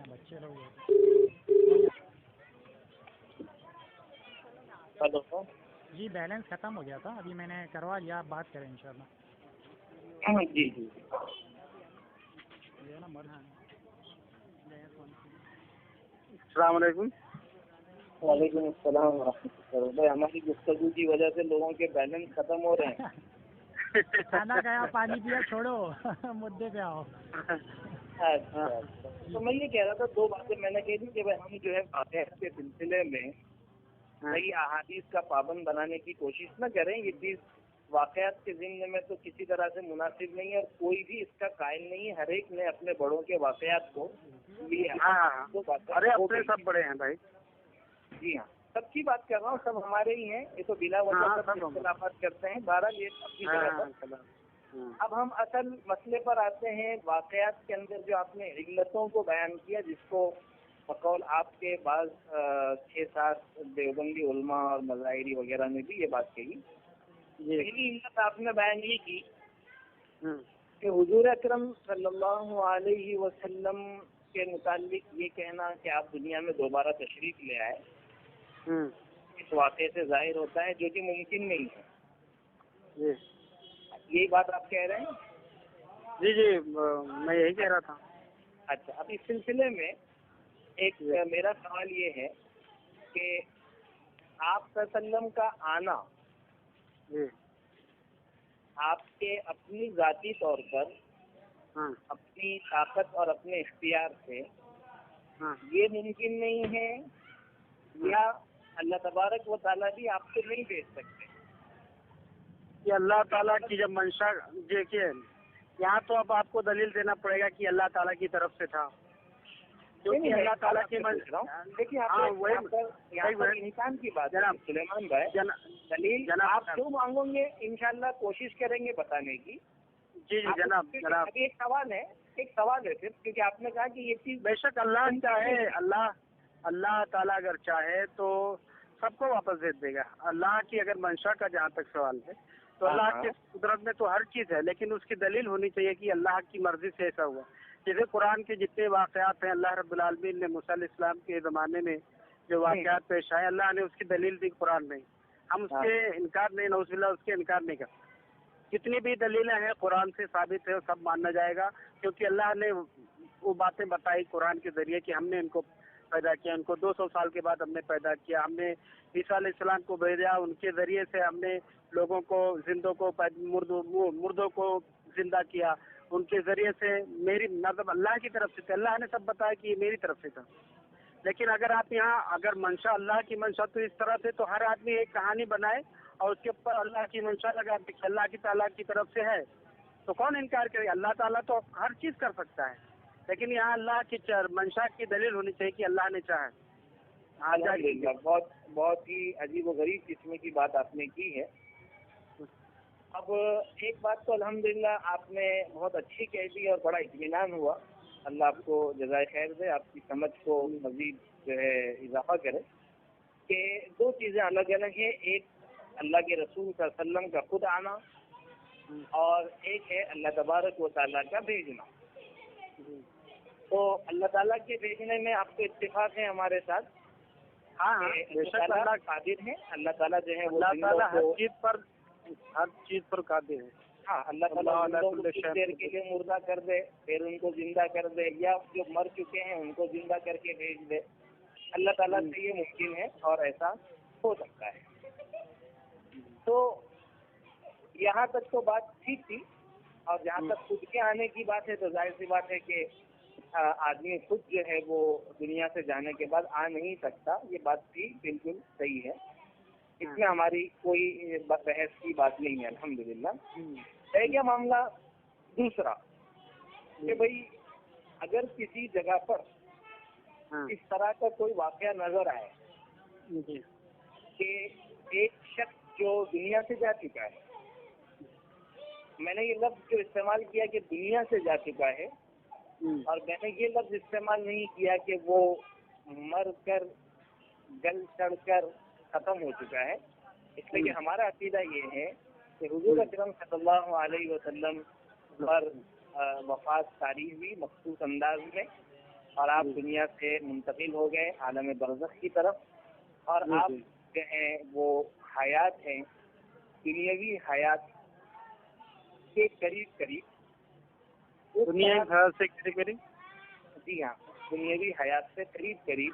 बच्चे लोग हेलो जी, बैलेंस खत्म हो गया था, अभी मैंने करवा लिया, आप बात करें इंशाल्लाह। जी जी ये ना मर अस्सलाम वालेकुम। वालेकुम अस्सलाम वरहमतुल्लाह। भाई हमारी गुफ्तगू की वजह से लोगों के बैलेंस खत्म हो रहे हैं। खाना खाया, पानी पिया, छोड़ो मुद्दे पे आओ। अच्छा तो मैं ये कह रहा था, दो बातें मैंने कही थी कि भाई हम जो है वाक़यात के सिलसिले में सही अहादीस का पाबंद बनाने की कोशिश न करें। ये चीज़ वाक़यात के ज़िम्न में तो किसी तरह से मुनासिब नहीं है और कोई भी इसका कायल नहीं है। हर एक ने अपने बड़ों के वाक़यात को लिए। हाँ अरे अपने सब बड़े हैं भाई। जी हाँ, सबकी बात कर रहा हूँ, सब हमारे ही हैं, ये तो बिला वजह सब इख्तिलाफात करते हैं। बहरहाल ये अपनी जगह पर। अब हम असल मसले पर आते हैं। वाक़यात के अंदर जो आपने इल्लतों को बयान किया, जिसको बकौल आपके बाद 6-7 देवबंदी उलमा और मज़ाहिरी वगैरह ने भी ये बात कही। पहली इल्लत आपने बयान ये की कि हुजूर अकरम सल्लल्लाहु अलैहि वसल्लम के मुतालिक ये कहना कि आप दुनिया में दोबारा तशरीफ ले आए, इस वाक़े से जाहिर होता है, जो कि मुमकिन नहीं है। यही बात आप कह रहे हैं? जी जी, मैं यही कह रहा था। अच्छा, अब इस सिलसिले में एक मेरा सवाल ये है कि आप सल्लम का आना आपके अपनी ज़ाती तौर पर अपनी ताकत और अपने इख्तियार से ये मुमकिन नहीं है, या अल्लाह तबारक व तआला भी आपको नहीं भेज सकते? कि अल्लाह ताला की जब मंशा, देखिए यहाँ तो अब आपको दलील देना पड़ेगा कि अल्लाह ताला की तरफ से था, क्योंकि अल्लाह ताला की देखिए इंसान की बात है सुलेमान भाई, दलील आप जो मांगोगे इंशाल्लाह कोशिश करेंगे बताने की। जी जी जनाब। अभी एक सवाल है सिर्फ, क्योंकि आपने कहा कि ये चीज बेशक अल्लाह चाहे, अल्लाह ताला अगर चाहे तो सबको वापस भेज देगा। अल्लाह की अगर मंशा का जहाँ तक सवाल है तो अल्लाह की कुदरत में तो हर चीज है, लेकिन उसकी दलील होनी चाहिए कि अल्लाह की मर्जी से ऐसा हुआ। जैसे कुरान के जितने वाक़यात हैं, अल्लाह रब्बुल आलमीन ने मूसा अलैहिस्सलाम के ज़माने में जो वाक़यात पेश आए, अल्लाह ने उसकी दलील दी कुरान में। हम उसके इनकार नहीं, नऊज़ुबिल्लाह उसके इनकार नहीं कर। जितनी भी दलीलें हैं कुरान से साबित है, सब मानना जाएगा, क्योंकि अल्लाह ने वो बातें बताई कुरान के जरिए कि हमने इनको पैदा किया, उनको 200 साल के बाद हमने पैदा किया, हमने ईसा अलैहिस्सलाम को भेजा, उनके जरिए से हमने लोगों को, जिंदों को, मुर्दों को जिंदा किया, उनके जरिए से मेरी मतलब अल्लाह की तरफ से थे। अल्लाह ने सब बताया कि ये मेरी तरफ से था। लेकिन अगर आप यहाँ अगर मंशा अल्लाह की मंशा तो इस तरह से, तो हर आदमी एक कहानी बनाए और उसके ऊपर अल्लाह की मंशा लगा दे कि अल्लाह की ताला की तरफ से है, तो कौन इनकार करे? अल्लाह ताला तो हर चीज कर सकता है, लेकिन यहाँ अल्लाह की मंशा की दलील होनी चाहिए कि अल्लाह ने चाहा। बहुत बहुत ही अजीब और गरीब किस्म की बात आपने की है। अब एक बात तो अल्हम्दुलिल्लाह आपने बहुत अच्छी कह दी और बड़ा इत्मीनान हुआ। अल्लाह आपको जज़ाए खैर दे, आपकी समझ को मज़ीद जो है इजाफा करे कि दो चीज़ें अलग अलग हैं। एक अल्लाह के रसूल सल्लल्लाहु अलैहि वसल्लम का खुद आना और एक है अल्लाह तबारक व तआला का भेजना। तो अल्लाह ताला के भेजने में आपको इत्तेफाक है हमारे साथ? हाँ, अल्लाह कादिर है, अल्लाह ताला जो है वो हर चीज पर कादिर है। हाँ, अल्लाह ताला को कुछ देर के लिए मुर्दा कर दे, फिर उनको जिंदा कर दे, या जो मर चुके हैं उनको जिंदा करके भेज दे। اللہ تعالیٰ سے یہ ممکن ہے اور ایسا ہو سکتا ہے. تو یہاں تک تو بات ٹھیک تھی. اور جہاں تک خود کے آنے کی بات ہے تو ظاہر سی بات ہے کہ آدمی خود جو ہے وہ دنیا سے جانے کے بعد آ نہیں سکتا. یہ بات بھی بالکل صحیح ہے. اس میں ہماری کوئی بحث کی بات نہیں ہے الحمدللہ. ہے کیا معاملہ دوسرا کہ بھئی اگر کسی جگہ پر اس طرح کا کوئی واقعہ نظر آئے کہ ایک شخص جو دنیا سے جا چکا ہے, میں نے یہ لفظ جو استعمال کیا کہ دنیا سے جا چکا ہے, اور میں نے یہ لفظ استعمال نہیں کیا کہ وہ مر کر گل چڑھ کر ختم ہو چکا ہے, اس لیے کہ ہمارا عقیدہ یہ ہے کہ حضور اکرم صلی اللہ علیہ وسلم پر وفات طاری ہوئی مخصوص انداز میں, اور آپ دنیا سے منتقل ہو گئے عالم برزخ کی طرف, اور آپ جو ہیں وہ حیات ہیں, دنیاوی حیات کے قریب قریب, دنیا سے قریب, جی ہاں دنیاوی حیات سے قریب قریب.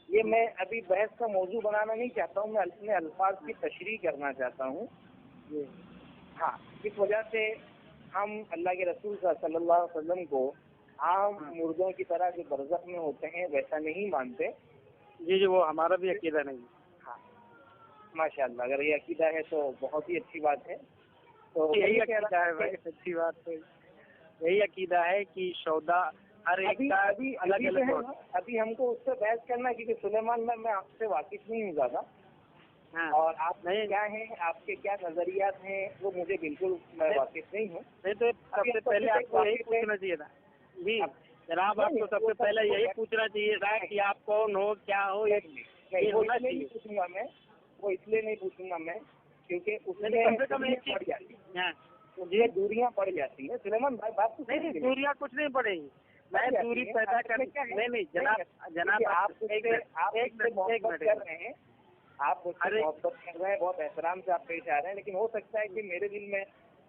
یہ میں ابھی بحث کا موضوع بنانا نہیں چاہتا ہوں, میں اپنے الفاظ کی تشریح کرنا چاہتا ہوں. ہاں, اس وجہ سے ہم اللہ کے رسول صلی اللہ علیہ وسلم کو عام مردوں کی طرح جو برزخ میں ہوتے ہیں ویسا نہیں مانتے. جی وہ ہمارا بھی عقیدہ نہیں. ہاں ماشاء اللہ, اگر یہ عقیدہ ہے تو بہت ہی اچھی بات ہے. تو یہی عقیدہ ہے بھائی, اچھی بات ہے. یہی عقیدہ ہے کہ شودا ہر ایک کا الگ الگ. ابھی ہم کو اس سے بحث کرنا ہے کیونکہ سلیمان میں آپ سے واقف نہیں ہوں زیادہ, اور آپ کیا ہیں, آپ کے کیا نظریات ہیں وہ مجھے بالکل میں واقف نہیں ہوں. نہیں تو سب سے پہلے آپ کو یہی پوچھنا چاہیے تھا. جی جناب, آپ کو سب سے پہلے یہی پوچھنا چاہیے تھا کہ آپ کون ہو, کیا ہو. یہ ہونا چاہیے. پوچھوں گا میں, وہ اس لیے نہیں پوچھوں گا میں کیونکہ اس میں پڑ جاتی ہے, یہ دوریاں پڑ جاتی ہیں. سلیمان بھائی بات نہیں, دوریاں کچھ نہیں پڑیں گی. میں دوری پیدا کر نہیں جناب آپ ایک محبت کر رہے ہیں, آپ مجھ سے محبت کر رہے ہیں, بہت احترام سے آپ پیش آ رہے ہیں, لیکن ہو سکتا ہے کہ میرے دل میں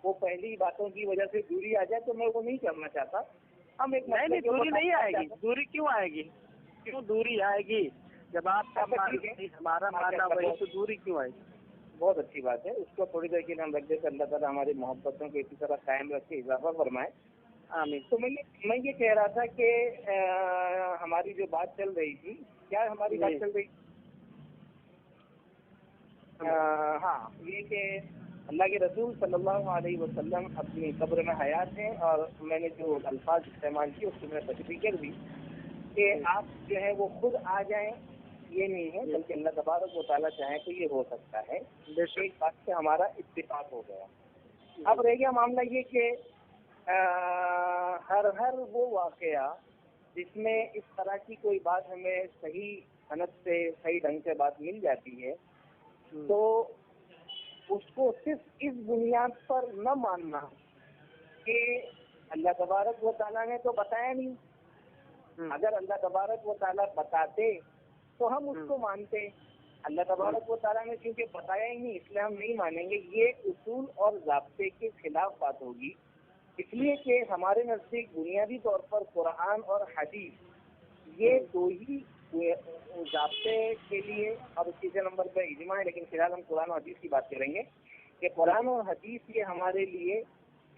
وہ پہلی باتوں کی وجہ سے دوری آ جائے, تو میں وہ نہیں کرنا چاہتا. ہم ایک نہیں, دوری نہیں آئے گی. دوری کیوں آئے گی؟ کیوں دوری آئے گی؟ جب آپ کا ہمارا ماننا وہی تو دوری کیوں آئے گی؟ بہت اچھی بات ہے, اس کو تھوڑی دیر کے لیے ہم رکھ دیں. اللہ تعالیٰ ہماری محبتوں کو اسی طرح قائم رکھ کے اضافہ فرمائے. آمین. تو میں یہ کہہ رہا تھا کہ ہماری جو بات چل رہی تھی, کیا ہماری بات چل رہی تھی؟ ہاں, یہ کہ اللہ کے رسول صلی اللہ علیہ وسلم اپنی قبر میں حیات ہیں, اور میں نے جو الفاظ استعمال کیے اس کو میں تشریح کر دی کہ آپ جو ہے وہ خود آ جائیں, یہ نہیں ہے, بلکہ اللہ تبارک و تعالیٰ چاہیں تو یہ ہو سکتا ہے. ایک بات سے ہمارا اتفاق ہو گیا. اب رہ گیا معاملہ یہ کہ ہر وہ واقعہ جس میں اس طرح کی کوئی بات ہمیں صحیح صنعت سے صحیح ڈھنگ سے بات مل جاتی ہے, تو اس کو صرف اس بنیاد پر نہ ماننا کہ اللہ تبارک و تعالیٰ نے تو بتایا نہیں. اگر اللہ تبارک و تعالیٰ بتاتے تو ہم اس کو مانتے. اللہ تبارک و تعالیٰ نے کیونکہ بتایا ہی نہیں اس لیے ہم نہیں مانیں گے. یہ اصول اور ضابطے کے خلاف بات ہوگی, اس لیے کہ ہمارے نزدیک بنیادی طور پر قرآن اور حدیث یہ دو ہی ضابطے کے لیے, اور تیسرے نمبر پہ اجماع ہے, لیکن فی الحال ہم قرآن اور حدیث کی بات کریں گے کہ قرآن اور حدیث یہ ہمارے لیے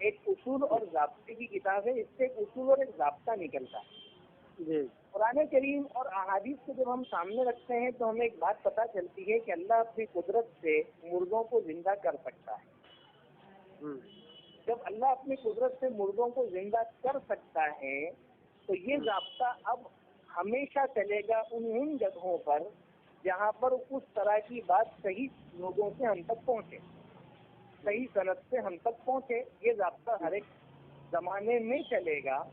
ایک اصول اور ضابطے کی کتاب ہے. اس سے ایک اصول اور ایک ضابطہ نکلتا ہے. قرآن کریم اور احادیث کو جب ہم سامنے رکھتے ہیں تو ہمیں ایک بات پتہ چلتی ہے کہ اللہ اپنی قدرت سے مردوں کو زندہ کر سکتا ہے. جب اللہ اپنی قدرت سے مردوں کو زندہ کر سکتا ہے تو یہ ضابطہ اب ہمیشہ چلے گا ان جگہوں پر جہاں پر اس طرح کی بات صحیح لوگوں سے ہم تک پہنچے, صحیح صنعت سے ہم تک پہنچے. یہ ضابطہ ہر ایک زمانے میں چلے گا.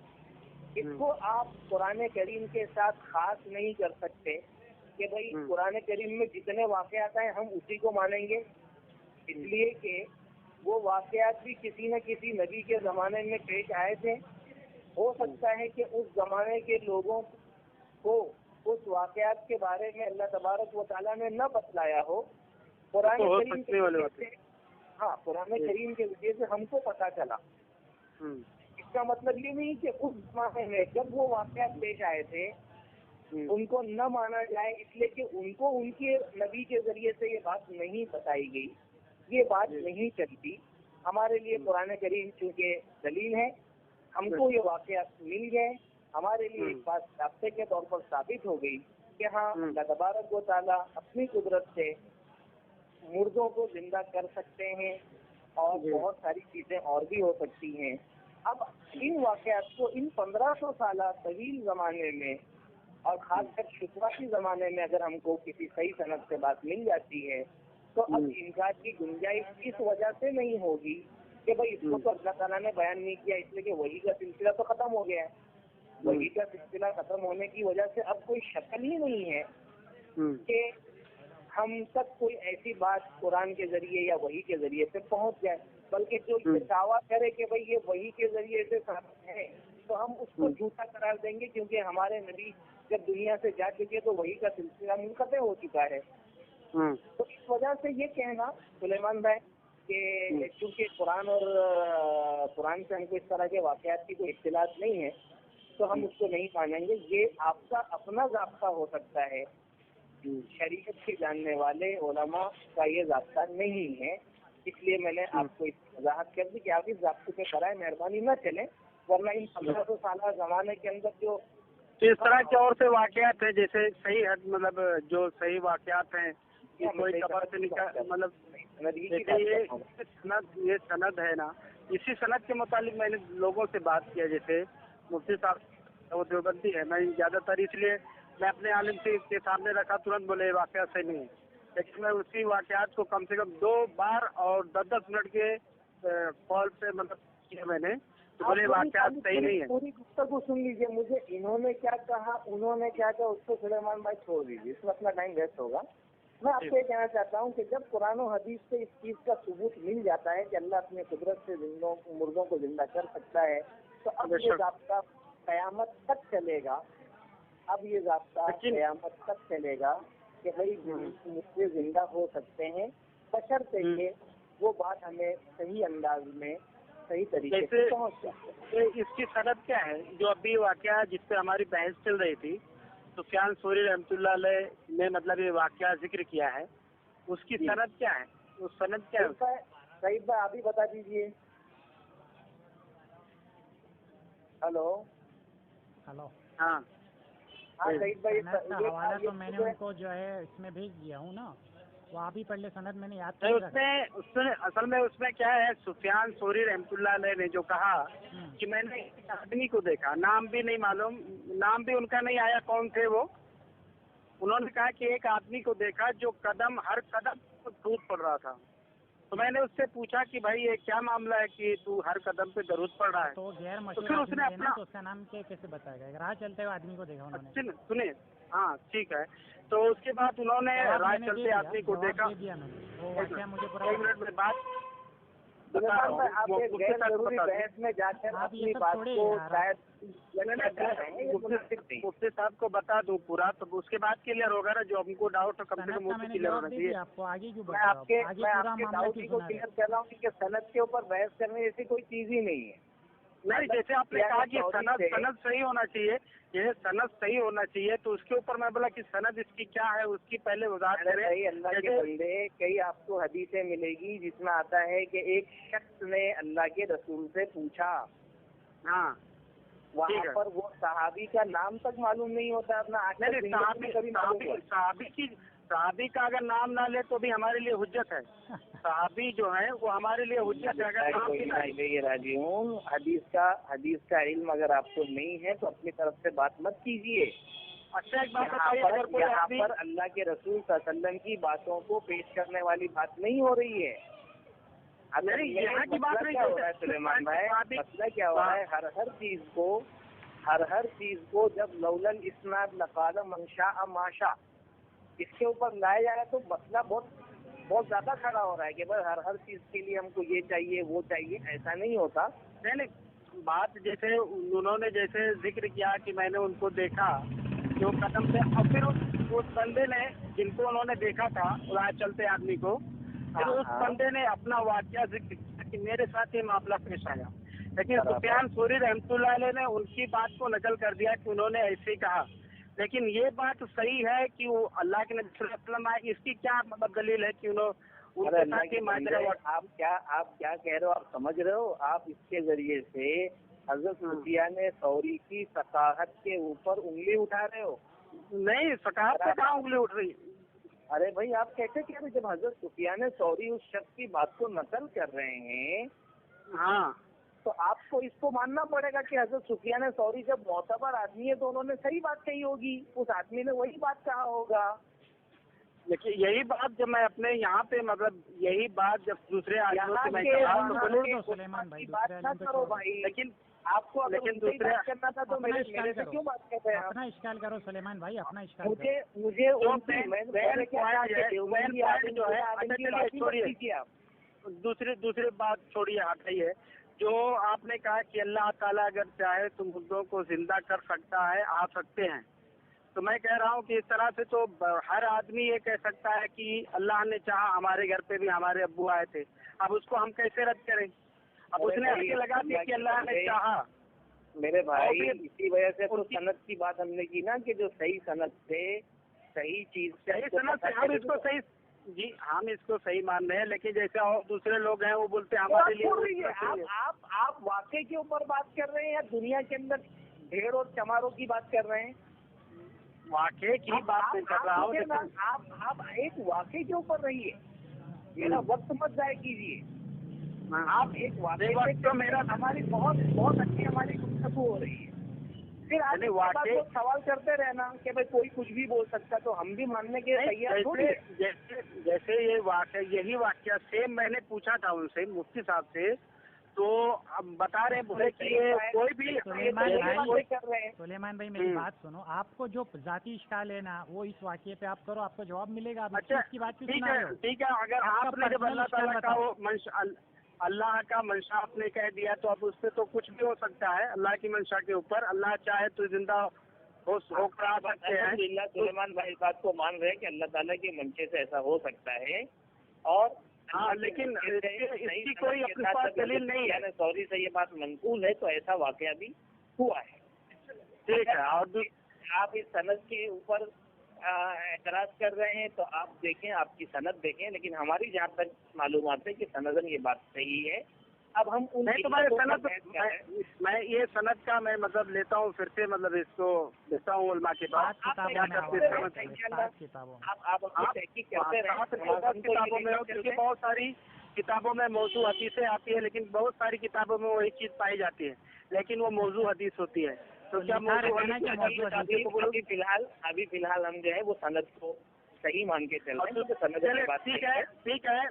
اس کو آپ قرآن کریم کے ساتھ خاص نہیں کر سکتے کہ بھئی قرآن کریم میں جتنے واقعات ہیں ہم اسی کو مانیں گے, اس لیے کہ وہ واقعات بھی کسی نہ کسی نبی کے زمانے میں پیش آئے تھے. ہو سکتا ہے کہ اس زمانے کے لوگوں کو اس واقعات کے بارے میں اللہ تبارک و تعالیٰ نے نہ بتلایا ہو. قرآن کریم کے ذریعے سے, ہاں قرآن کریم کے ذریعے سے ہم کو پتہ چلا. اس کا مطلب یہ نہیں کہ اس زمانے میں جب وہ واقعات پیش آئے تھے ان کو نہ مانا جائے، اس لیے کہ ان کو ان کے نبی کے ذریعے سے یہ بات نہیں بتائی گئی، یہ بات نہیں چلتی. ہمارے لیے قرآن کریم چونکہ دلیل ہے، ہم کو یہ واقعات مل گئے، ہمارے لیے ایک بات ضابطے کے طور پر ثابت ہو گئی کہ ہاں اللہ تبارک و تعالیٰ اپنی قدرت سے مردوں کو زندہ کر سکتے ہیں اور بہت ساری چیزیں اور بھی ہو سکتی ہیں. اب ان واقعات کو ان 1500 سالہ طویل زمانے میں اور خاص کر شروعاتی زمانے میں اگر ہم کو کسی صحیح صنعت سے بات مل جاتی ہے تو اب انکار کی گنجائش اس وجہ سے نہیں ہوگی کہ بھائی اس کو تو اللہ تعالیٰ نے بیان نہیں کیا، اس لیے کہ وحی کا سلسلہ تو ختم ہو گیا ہے. وحی کا سلسلہ ختم ہونے کی وجہ سے اب کوئی شکل ہی نہیں ہے کہ ہم تک کوئی ایسی بات قرآن کے ذریعے یا وحی کے ذریعے سے پہنچ جائے، بلکہ جو یہ دعویٰ کرے کہ بھائی یہ وحی کے ذریعے سے ثابت ہے تو ہم اس کو جھوٹا قرار دیں گے، کیونکہ ہمارے نبی جب دنیا سے جا چکے تو وحی کا سلسلہ منقطع ہو چکا ہے. تو اس وجہ سے یہ کہنا سلیمان بھائی کہ چونکہ قرآن اور قرآن سے ہم کو اس طرح کے واقعات کی کوئی اختلاف نہیں ہے تو ہم اس کو نہیں مانیں گے، یہ آپ کا اپنا ضابطہ ہو سکتا ہے. شریعت کے جاننے والے علماء کا یہ ضابطہ نہیں ہے، اس لیے میں نے آپ کو اس وضاحت کر دی کہ آپ اس ضابطے کے برائے مہربانی نہ چلیں، ورنہ ان 1500 سالہ زمانے کے اندر جو اس طرح کے اور سے واقعات ہیں جیسے صحیح مطلب جو صحیح واقعات ہیں کوئی خبر سے مطلب یہ سند ہے نا، اسی سند کے متعلق میں نے لوگوں سے بات کیا، جیسے مفتی صاحب وہ دیوبندی ہے، میں زیادہ تر اس لیے میں اپنے عالم سے اس کے سامنے رکھا، ترنت بولے واقعہ صحیح نہیں ہے، لیکن میں اسی واقعات کو کم سے کم 2 بار اور 10 منٹ کے کال پہ مطلب کیا میں نے، تو بولے واقعات صحیح نہیں ہے. پوری گفتگو سن لیجیے، مجھے انہوں نے کیا کہا، انہوں نے کیا کہا، اس کو سلیمان بھائی چھوڑ دیجیے، اس میں اپنا ٹائم ویسٹ ہوگا. میں آپ کو یہ کہنا چاہتا ہوں کہ جب قرآن و حدیث سے اس چیز کا ثبوت مل جاتا ہے کہ اللہ اپنی قدرت سے مردوں کو زندہ کر سکتا ہے، تو اب یہ ضابطہ قیامت تک چلے گا. اب یہ ضابطہ قیامت تک چلے گا کہ بھائی مردے زندہ ہو سکتے ہیں، بشرطے کہ وہ بات ہمیں صحیح انداز میں صحیح طریقے سے پہنچ جائے. اس کی سند کیا ہے جو ابھی واقعہ جس پہ ہماری بحث چل رہی تھی، سفیان ثوری رحمۃ اللہ علیہ نے مطلب یہ واقعہ ذکر کیا ہے، اس کی سند کیا ہے؟ اس سند کیا ہے؟ سعید بھائی آپ ہی بتا دیجیے. ہلو ہاں سعید بھائی حوالہ تو میں نے ان کو جو ہے اس میں بھیج دیا ہوں نا، وہ آپ ہی پڑھ لے، سند میں نے یاد کر اصل میں اس میں کیا ہے، سفیان ثوری رحمۃ اللہ علیہ نے جو کہا کہ میں نے ایک آدمی کو دیکھا، نام بھی نہیں معلوم، نام بھی ان کا نہیں آیا کون تھے وہ، انہوں نے کہا کہ ایک آدمی کو دیکھا جو ہر قدم کو درود پڑھ رہا تھا. تو میں نے اس سے پوچھا کہ بھائی یہ کیا معاملہ ہے کہ تو ہر قدم پہ درود پڑھ رہا ہے؟ تو غیر مشہور آدمی ہے نا، تو اس کا نام کیسے بتائے گا؟ راہ چلتے ہوئے آدمی کو دیکھا انہوں نے. سنیں، ہاں ٹھیک ہے. تو اس کے بعد انہوں نے راہ چلتے آدمی کو دیکھا. ایک منٹ میں بات آپ غیر ضروری بحث میں جا کر اپنی بات کو شاید مفتی صاحب کو بتا دوں پورا، تو اس کے بعد کلیئر ہوگا نا، جو ہم کو ڈاؤٹ کم سے کم کلیئر ہونا چاہیے. میں آپ کے ڈاؤٹ کو کلیئر کر رہا ہوں کہ صنعت کے اوپر بحث کرنے جیسی کوئی چیز ہی نہیں ہے. نہیں، جیسے آپ نے کہا کہ سند صحیح ہونا چاہیے، یہ سند صحیح ہونا چاہیے، تو اس کے اوپر میں بولا کہ سند اس کی کیا ہے، اس کی پہلے وضاحت کریں. اللہ کے بندے کئی آپ کو حدیثیں ملے گی جس میں آتا ہے کہ ایک شخص نے اللہ کے رسول سے پوچھا، ہاں وہاں پر وہ صحابی کا نام تک معلوم نہیں ہوتا اپنا. صحابی کا اگر نام نہ لے تو بھی ہمارے لیے حجت ہے. صحابی جو ہے وہ ہمارے لیے حجت ہے. راجعون حدیث کا علم اگر آپ کو نہیں ہے تو اپنی طرف سے بات مت کیجیے. اچھا ایک بات بتائیے، یہاں پر اللہ کے رسول صلی اللہ علیہ وسلم کی باتوں کو پیش کرنے والی بات نہیں ہو رہی ہے. یہاں کی بات نہیں ہو رہا ہے سلیمان بھائی، مسئلہ کیا ہو رہا ہے، ہر چیز کو جب لولل اسناد لقال منشا ماشا اس کے اوپر لایا جا رہا ہے تو مسئلہ بہت زیادہ کھڑا ہو رہا ہے کہ بھائی ہر چیز کے لیے ہم کو یہ چاہیے وہ چاہیے، ایسا نہیں ہوتا. نہیں، بات جیسے انہوں نے جیسے ذکر کیا کہ میں نے ان کو دیکھا جو قدم سے، اور پھر اس بندے نے جن کو انہوں نے دیکھا تھا راہ چلتے آدمی کو، پھر اس بندے نے اپنا واقعہ ذکر کیا کہ میرے ساتھ یہ معاملہ پیش آیا. لیکن سفیان ثوری رحمۃ اللہ علیہ نے ان کی بات کو نقل کر دیا کہ انہوں نے ایسے ہی کہا. लेकिन ये बात सही है कि वो अल्लाह के नबी सल्लल्लाहु अलैहि वसल्लम आए, इसकी क्या मतलब दलील है कि अरे अल्लाह के बंदे, आप क्या कह रहे हो, आप समझ रहे हो? आप इसके जरिए से हजरत सुफियान सौरी की सकाहत के ऊपर उंगली उठा रहे हो। नहीं, सकाहत पे कहाँ उंगली उठ रही? अरे भाई, आप कैसे कह रहे? जब हजरत सुफियान सौरी उस शख्स की बात को नकल कर रहे हैं, हाँ, तो आपको इसको मानना पड़ेगा कि हजरत सुफियान सौरी जब मोतबर आदमी है तो उन्होंने सही बात कही होगी, उस आदमी ने वही बात कहा होगा। देखिए यही बात जब मैं अपने यहाँ पे मतलब यही बात जब दूसरे आदमियों से मैं कहा तो बोलो सुलेमान भाई, बात ना करो भाई। लेकिन आपको अगर दूसरी बात करना था तो मेरे से क्यों बात कर रहे हैं आप? अपना इश्काल करो सुलेमान भाई, अपना इश्काल मुझे करो। मुझे उनकी जो है छोड़िए, आप दूसरी बात छोड़िए, हटाई है। जो आपने कहा कि अल्लाह ताला अगर चाहे तो मुर्दों को जिंदा कर सकता है, आ सकते हैं, तो मैं कह रहा हूँ कि इस तरह से तो हर आदमी ये कह सकता है कि अल्लाह ने चाहा, हमारे घर पे भी हमारे अब्बू आए थे, अब उसको हम कैसे रद्द करें? अब उसने ऐसे लगा दिया कि अल्लाह ने चाहा। मेरे भाई, इसी वजह से तो सनद की बात हमने की ना, कि जो सही सनद से सही चीज सही सनद से हम इसको सही, जी हम इसको सही मान रहे हैं, लेकिन जैसे और दूसरे लोग हैं वो बोलते हैं हमारे लिए। आप वाकई के ऊपर बात कर रहे हैं या दुनिया के अंदर भेड़ और चमारों की बात कर रहे हैं? वाकई की बात नहीं कर रहा हूँ। आप एक वाकई के ऊपर रहिए, मेरा वक्त मत जाया कीजिए। आप एक वाकई तो मेरा हमारी बहुत अच्छी हमारी गुफ्तगू हो रही है, फिर आप वाकई सवाल करते रहना कि भाई कोई कुछ भी बोल सकता, तो हम भी मानने के तैयार थोड़ी है। जैसे ये यही वाकया सेम मैंने पूछा था उनसे, मुफ्ती साहब से, तो अब बता रहे बोले कि ये कोई भी सुलेमान भाई मेरी बात सुनो, आपको जो जाती इश्काल है ना वो इस वाक़ये पे आप करो, आपको जवाब मिलेगा। अच्छा की बात ठीक है, अगर आपने जब अल्लाह ताला का वो अल्लाह का मंशा आपने कह दिया तो अब उससे तो कुछ भी हो सकता है। अल्लाह की मंशा के ऊपर अल्लाह चाहे तो जिंदा होकर आ सकते हैं। सुलेमान भाई इस बात को मान रहे हैं कि अल्लाह ताला के मंशे से ऐसा हो सकता है, और हाँ, लेकिन इसकी कोई अपने पास दलील नहीं है। सॉरी से ये बात मंकूल है, तो ऐसा वाकया भी हुआ है। ठीक है, और आप इस सनद के ऊपर एतराज कर रहे हैं तो आप देखें, आपकी सनद देखें, लेकिन हमारी जहाँ तक मालूमात है कि सनदन ये बात सही है। अब हम नहीं तो मैं ये सनद का मैं मतलब लेता हूँ, फिर से मतलब इसको देता हूँ उलमा के पास। किताबों में क्योंकि बहुत सारी किताबों में मौजू हदीसें आती है, लेकिन बहुत सारी किताबों में वही चीज पाई जाती है, लेकिन वो मौजू हदीस होती है। तो क्या अभी फिलहाल हम जो है वो सनद को सही मान के चल रहे हैं। सनद ठीक है,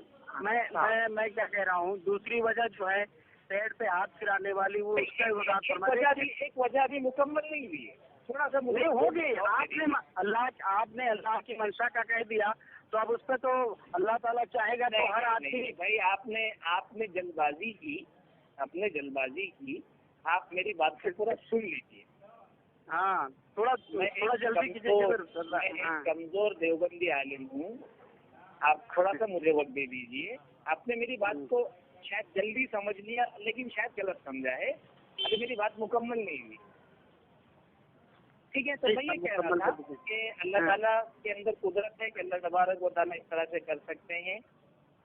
मैं क्या कह रहा हूँ, दूसरी वजह जो है पेड़ पे हाथ फिराने वाली, वो एक वजह भी मुकम्मल नहीं हुई है, थोड़ा सा मुझे होगी। आपने अल्लाह की मंशा का कह दिया, तो अब उस पर तो अल्लाह ताला चाहेगा तो हर आदमी। भाई आपने जल्दबाजी की, आप मेरी बात को पूरा सुन लीजिए। हाँ, थोड़ा जल्दी कीजिए। कमजोर देवबंदी आलिम हूँ, आप थोड़ा सा मुझे वक्त दे दीजिए। आपने मेरी बात को शायद जल्दी समझ लिया, लेकिन शायद गलत समझा है। अभी मेरी बात मुकम्मल नहीं हुई, ठीक है? तो मैं ये कह रहा था कि अल्लाह ताला के अंदर कुदरत है कि अल्लाह तबारक व तआला इस तरह से कर सकते हैं।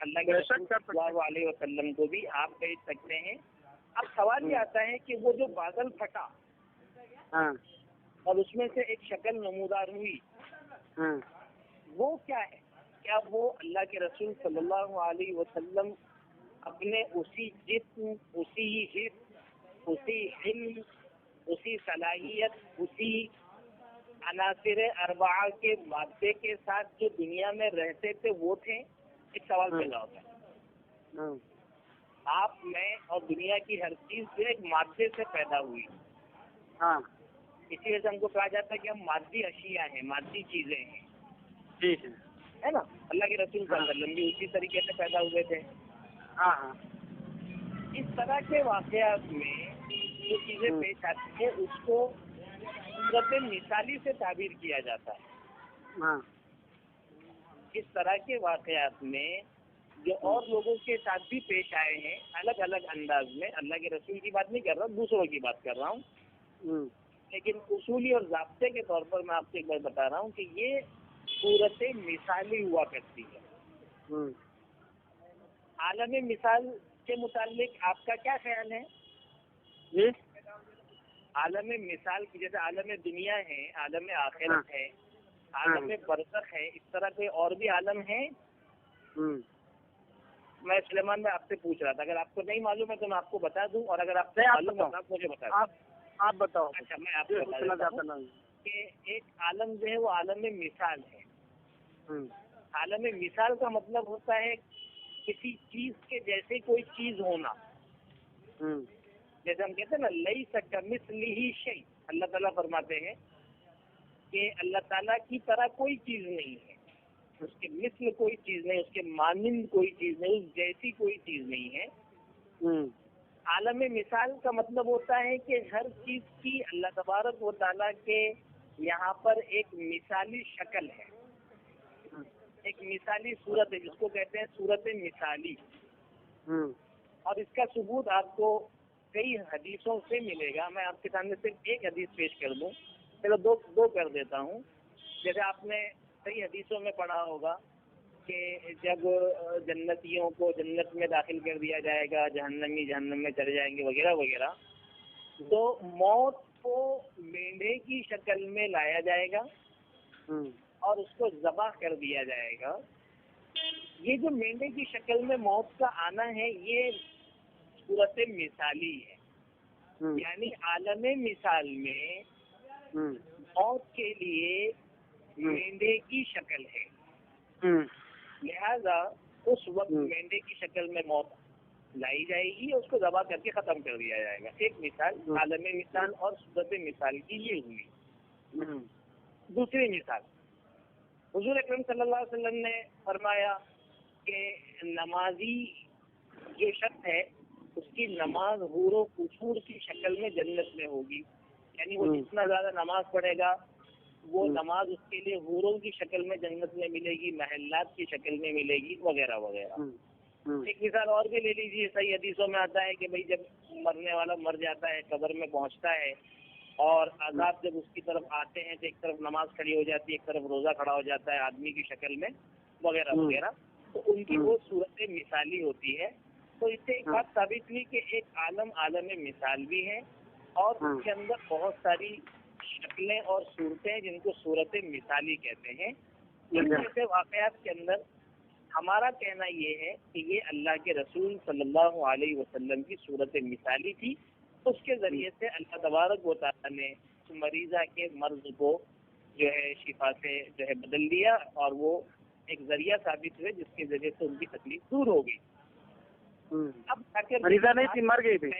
अल्लाह के रसूल सल्लल्लाहु अलैहि वसल्लम को भी आप भेज सकते हैं। अब सवाल ये आता है कि वो जो बादल फटा और उसमें से एक शक्ल नमूदार हुई, वो क्या है? क्या वो अल्लाह के रसूल सल्लल्लाहु अलैहि वसल्लम अपने उसी जिस्म, उसी हिस्स, उसी इल्म, उसी सलाहियत, उसी अनासिर अरबा के मादे के साथ जो दुनिया में रहते थे वो थे? एक सवाल पैदा होता है। आप, मैं और दुनिया की हर चीज जो एक मादे से पैदा हुई। इसी वजह से हमको कहा जाता है कि हम मादी अशिया हैं, मादी चीजें हैं, ठीक है ना? अल्लाह के रसूल सल्लल्लाहु अलैहि वसल्लम भी उसी तरीके से पैदा हुए थे। इस तरह के वाकयात में जो चीजें पेश आती है उसको सूरत मिसाली से ताबीर किया जाता है। इस तरह के वाकयात में जो और लोगों के साथ भी पेश आए हैं अलग अलग अंदाज में, अल्लाह के रसूल की बात नहीं कर रहा हूँ, दूसरों की बात कर रहा हूँ, لیکن اصولی اور ضابطے کے طور پر میں آپ سے ایک بار بتا رہا ہوں کہ یہ صورت مثالی ہوا کرتی ہے. عالم مثال کے متعلق آپ کا کیا خیال ہے؟ جی عالم مثال کی جیسے عالم دنیا ہے، عالم آخرت ہے، عالم برزخ ہے، اس طرح کے اور بھی عالم ہیں. میں سلیمان میں آپ سے پوچھ رہا تھا، اگر آپ کو نہیں معلوم ہے تو میں آپ کو بتا دوں، اور اگر آپ کو معلوم ہے تو آپ مجھے بتا دیں. آپ بتاؤ. اچھا، میں آپ کو بتا دیتا ہوں کہ ایک عالم جو ہے وہ عالم مثال ہے. عالم مثال کا مطلب ہوتا ہے کسی چیز کے جیسے کوئی چیز ہونا. جیسے ہم کہتے ہیں نا لیس کمثلہ شیء، اللہ تعالیٰ فرماتے ہیں کہ اللہ تعالیٰ کی طرح کوئی چیز نہیں ہے، اس کے مثل کوئی چیز نہیں، اس کے مانند کوئی چیز نہیں، اس جیسی کوئی چیز نہیں ہے. عالم مثال کا مطلب ہوتا ہے کہ ہر چیز کی اللہ تبارک و تعالیٰ کے یہاں پر ایک مثالی شکل ہے، ایک مثالی صورت ہے جس کو کہتے ہیں صورت مثالی. اور اس کا ثبوت آپ کو کئی حدیثوں سے ملے گا. میں آپ کے سامنے صرف ایک حدیث پیش کر دوں، چلو دو کر دیتا ہوں. جیسے آپ نے کئی حدیثوں میں پڑھا ہوگا کہ جب جنتیوں کو جنت میں داخل کر دیا جائے گا، جہنمی جہنم میں چلے جائیں گے وغیرہ وغیرہ، تو موت کو مینڈے کی شکل میں لایا جائے گا اور اس کو ذبح کر دیا جائے گا. یہ جو مینڈے کی شکل میں موت کا آنا ہے یہ صورت مثالی ہے. یعنی عالم مثال میں موت کے لیے مینڈے کی شکل ہے، لہذا اس وقت مینڈے کی شکل میں موت لائی جائے گی، اس کو ذبح کر کے ختم کر دیا جائے گا. ایک مثال عالم مثال اور صورت مثال کی یہ ہوئی. دوسری مثال، حضور اکرم صلی اللہ علیہ وسلم نے فرمایا کہ نمازی جو شخص ہے اس کی نماز حور و قصور کی شکل میں جنت میں ہوگی. یعنی وہ جتنا زیادہ نماز پڑھے گا وہ نماز اس کے لیے حوروں کی شکل میں جنت میں ملے گی، محلات کی شکل میں ملے گی وغیرہ وغیرہ. ایک مثال اور بھی لے لیجیے. صحیح حدیثوں میں آتا ہے کہ بھئی جب مرنے والا مر جاتا ہے، قبر میں پہنچتا ہے اور عذاب جب اس کی طرف آتے ہیں تو ایک طرف نماز کھڑی ہو جاتی ہے، ایک طرف روزہ کھڑا ہو جاتا ہے آدمی کی شکل میں وغیرہ وغیرہ. تو ان کی وہ صورت مثالی ہوتی ہے. تو اس سے ایک بات ثابت ہوئی کہ ایک عالم مثال بھی ہے اور اس کے اندر بہت ساری شکلیں اور صورتیں جن کو صورت مثالی کہتے ہیں. ان جیسے واقعات کے اندر ہمارا کہنا یہ ہے کہ یہ اللہ کے رسول صلی اللہ علیہ وسلم کی صورت مثالی تھی. اس کے ذریعے سے اللہ تبارک و تعالیٰ نے مریضہ کے مرض کو جو ہے شفا سے جو ہے بدل دیا اور وہ ایک ذریعہ ثابت ہوئے جس کے ذریعے سے ان کی تکلیف دور ہوگی. اب مریضہ نہیں تھی، مر گئی تھی.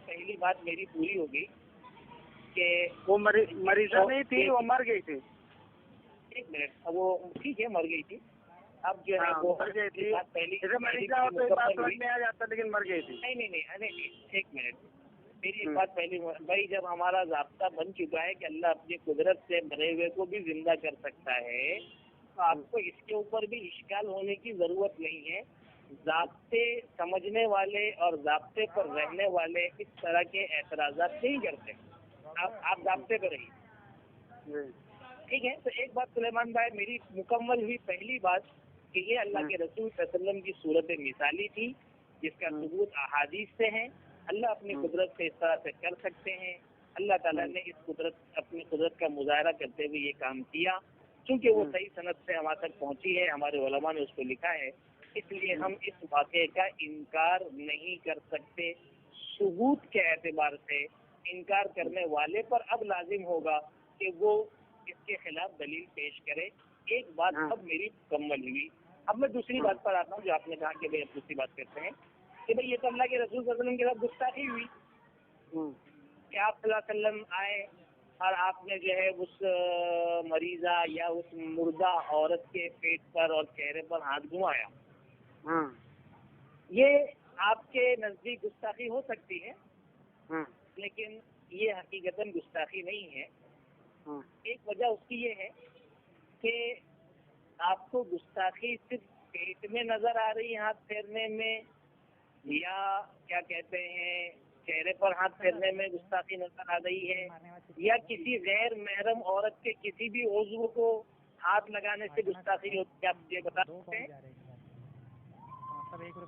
پہلی بات میری پوری ہو گئی کہ وہ مریضہ نہیں تھی، وہ مر گئی تھی. ایک منٹ، وہ ٹھیک ہے مر گئی تھی. اب جو ہے وہ مر گئی تھی. پہلی مریضہ ہو تو ایک بات سمجھ میں آ جاتا لیکن مر گئی تھی. نہیں ایک منٹ، میری ایک بات پہلی بھائی، جب ہمارا ضابطہ بن چکا ہے کہ اللہ اپنی قدرت سے مرے ہوئے کو بھی زندہ کر سکتا ہے تو آپ کو اس کے اوپر بھی اشکال ہونے کی ضرورت نہیں ہے. ضابطے سمجھنے والے اور ضابطے پر رہنے والے اس طرح کے اعتراضات نہیں کرتے. آپ ضابطے پہ رہیے، ٹھیک ہے. تو ایک بات سلیمان بھائی میری مکمل ہوئی. پہلی بات کہ یہ اللہ کے رسول صلی اللہ علیہ وسلم کی صورت مثالی تھی جس کا ثبوت احادیث سے ہے. اللہ اپنی قدرت سے اس طرح سے کر سکتے ہیں. اللہ تعالیٰ نے اپنی قدرت کا مظاہرہ کرتے ہوئے یہ کام کیا. چونکہ وہ صحیح سند سے ہمارے تک پہنچی ہے، ہمارے علماء نے اس کو لکھا ہے، اس لیے ہم اس واقعے کا انکار نہیں کر سکتے. ثبوت کے اعتبار سے انکار کرنے والے پر اب لازم ہوگا کہ وہ اس کے خلاف دلیل پیش کرے. ایک بات اب میری مکمل ہوئی. اب میں دوسری بات پر آتا ہوں جو آپ نے کہا کہ بھائی اب دوسری بات کرتے ہیں کہ بھائی یہ تو اللہ کے رسول صلی اللہ علیہ وسلم کے ساتھ گستاخی ہوئی کہ آپ صلی اللہ علیہ وسلم آئے اور آپ نے جو ہے اس مریضہ یا اس مردہ عورت کے پیٹ پر اور چہرے پر ہاتھ گھمایا. یہ آپ کے نزدیک گستاخی ہو سکتی ہے لیکن یہ حقیقتاً گستاخی نہیں ہے. ایک وجہ اس کی یہ ہے کہ آپ کو گستاخی صرف پیٹ میں نظر آ رہی ہے ہاتھ پھیرنے میں، یا کیا کہتے ہیں چہرے پر ہاتھ پھیرنے میں گستاخی نظر آ رہی ہے یا کسی غیر محرم عورت کے کسی بھی عضو کو ہاتھ لگانے سے گستاخی ہوتی ہے؟ آپ یہ بتا سکتے ہیں؟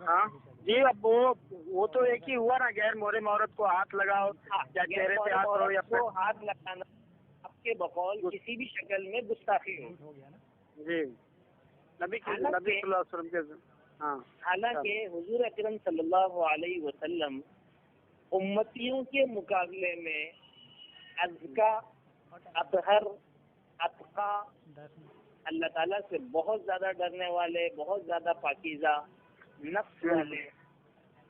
ہاں جی، اب وہ تو ایک ہی ہوا نا، غیر محرم عورت کو ہاتھ لگاؤ یا چہرے پہ ہاتھ کرو یا کو ہاتھ لگانا آپ کے بقول کسی بھی شکل میں گستاخی ہو. جی نبی صلی اللہ علیہ وسلم کے ہاں. حالانکہ حضور اکرم صلی اللہ علیہ وسلم امتیوں کے مقابلے میں ازکا، اطہر، اتقا، اللہ تعالیٰ سے بہت زیادہ ڈرنے والے، بہت زیادہ پاکیزہ نفس والے،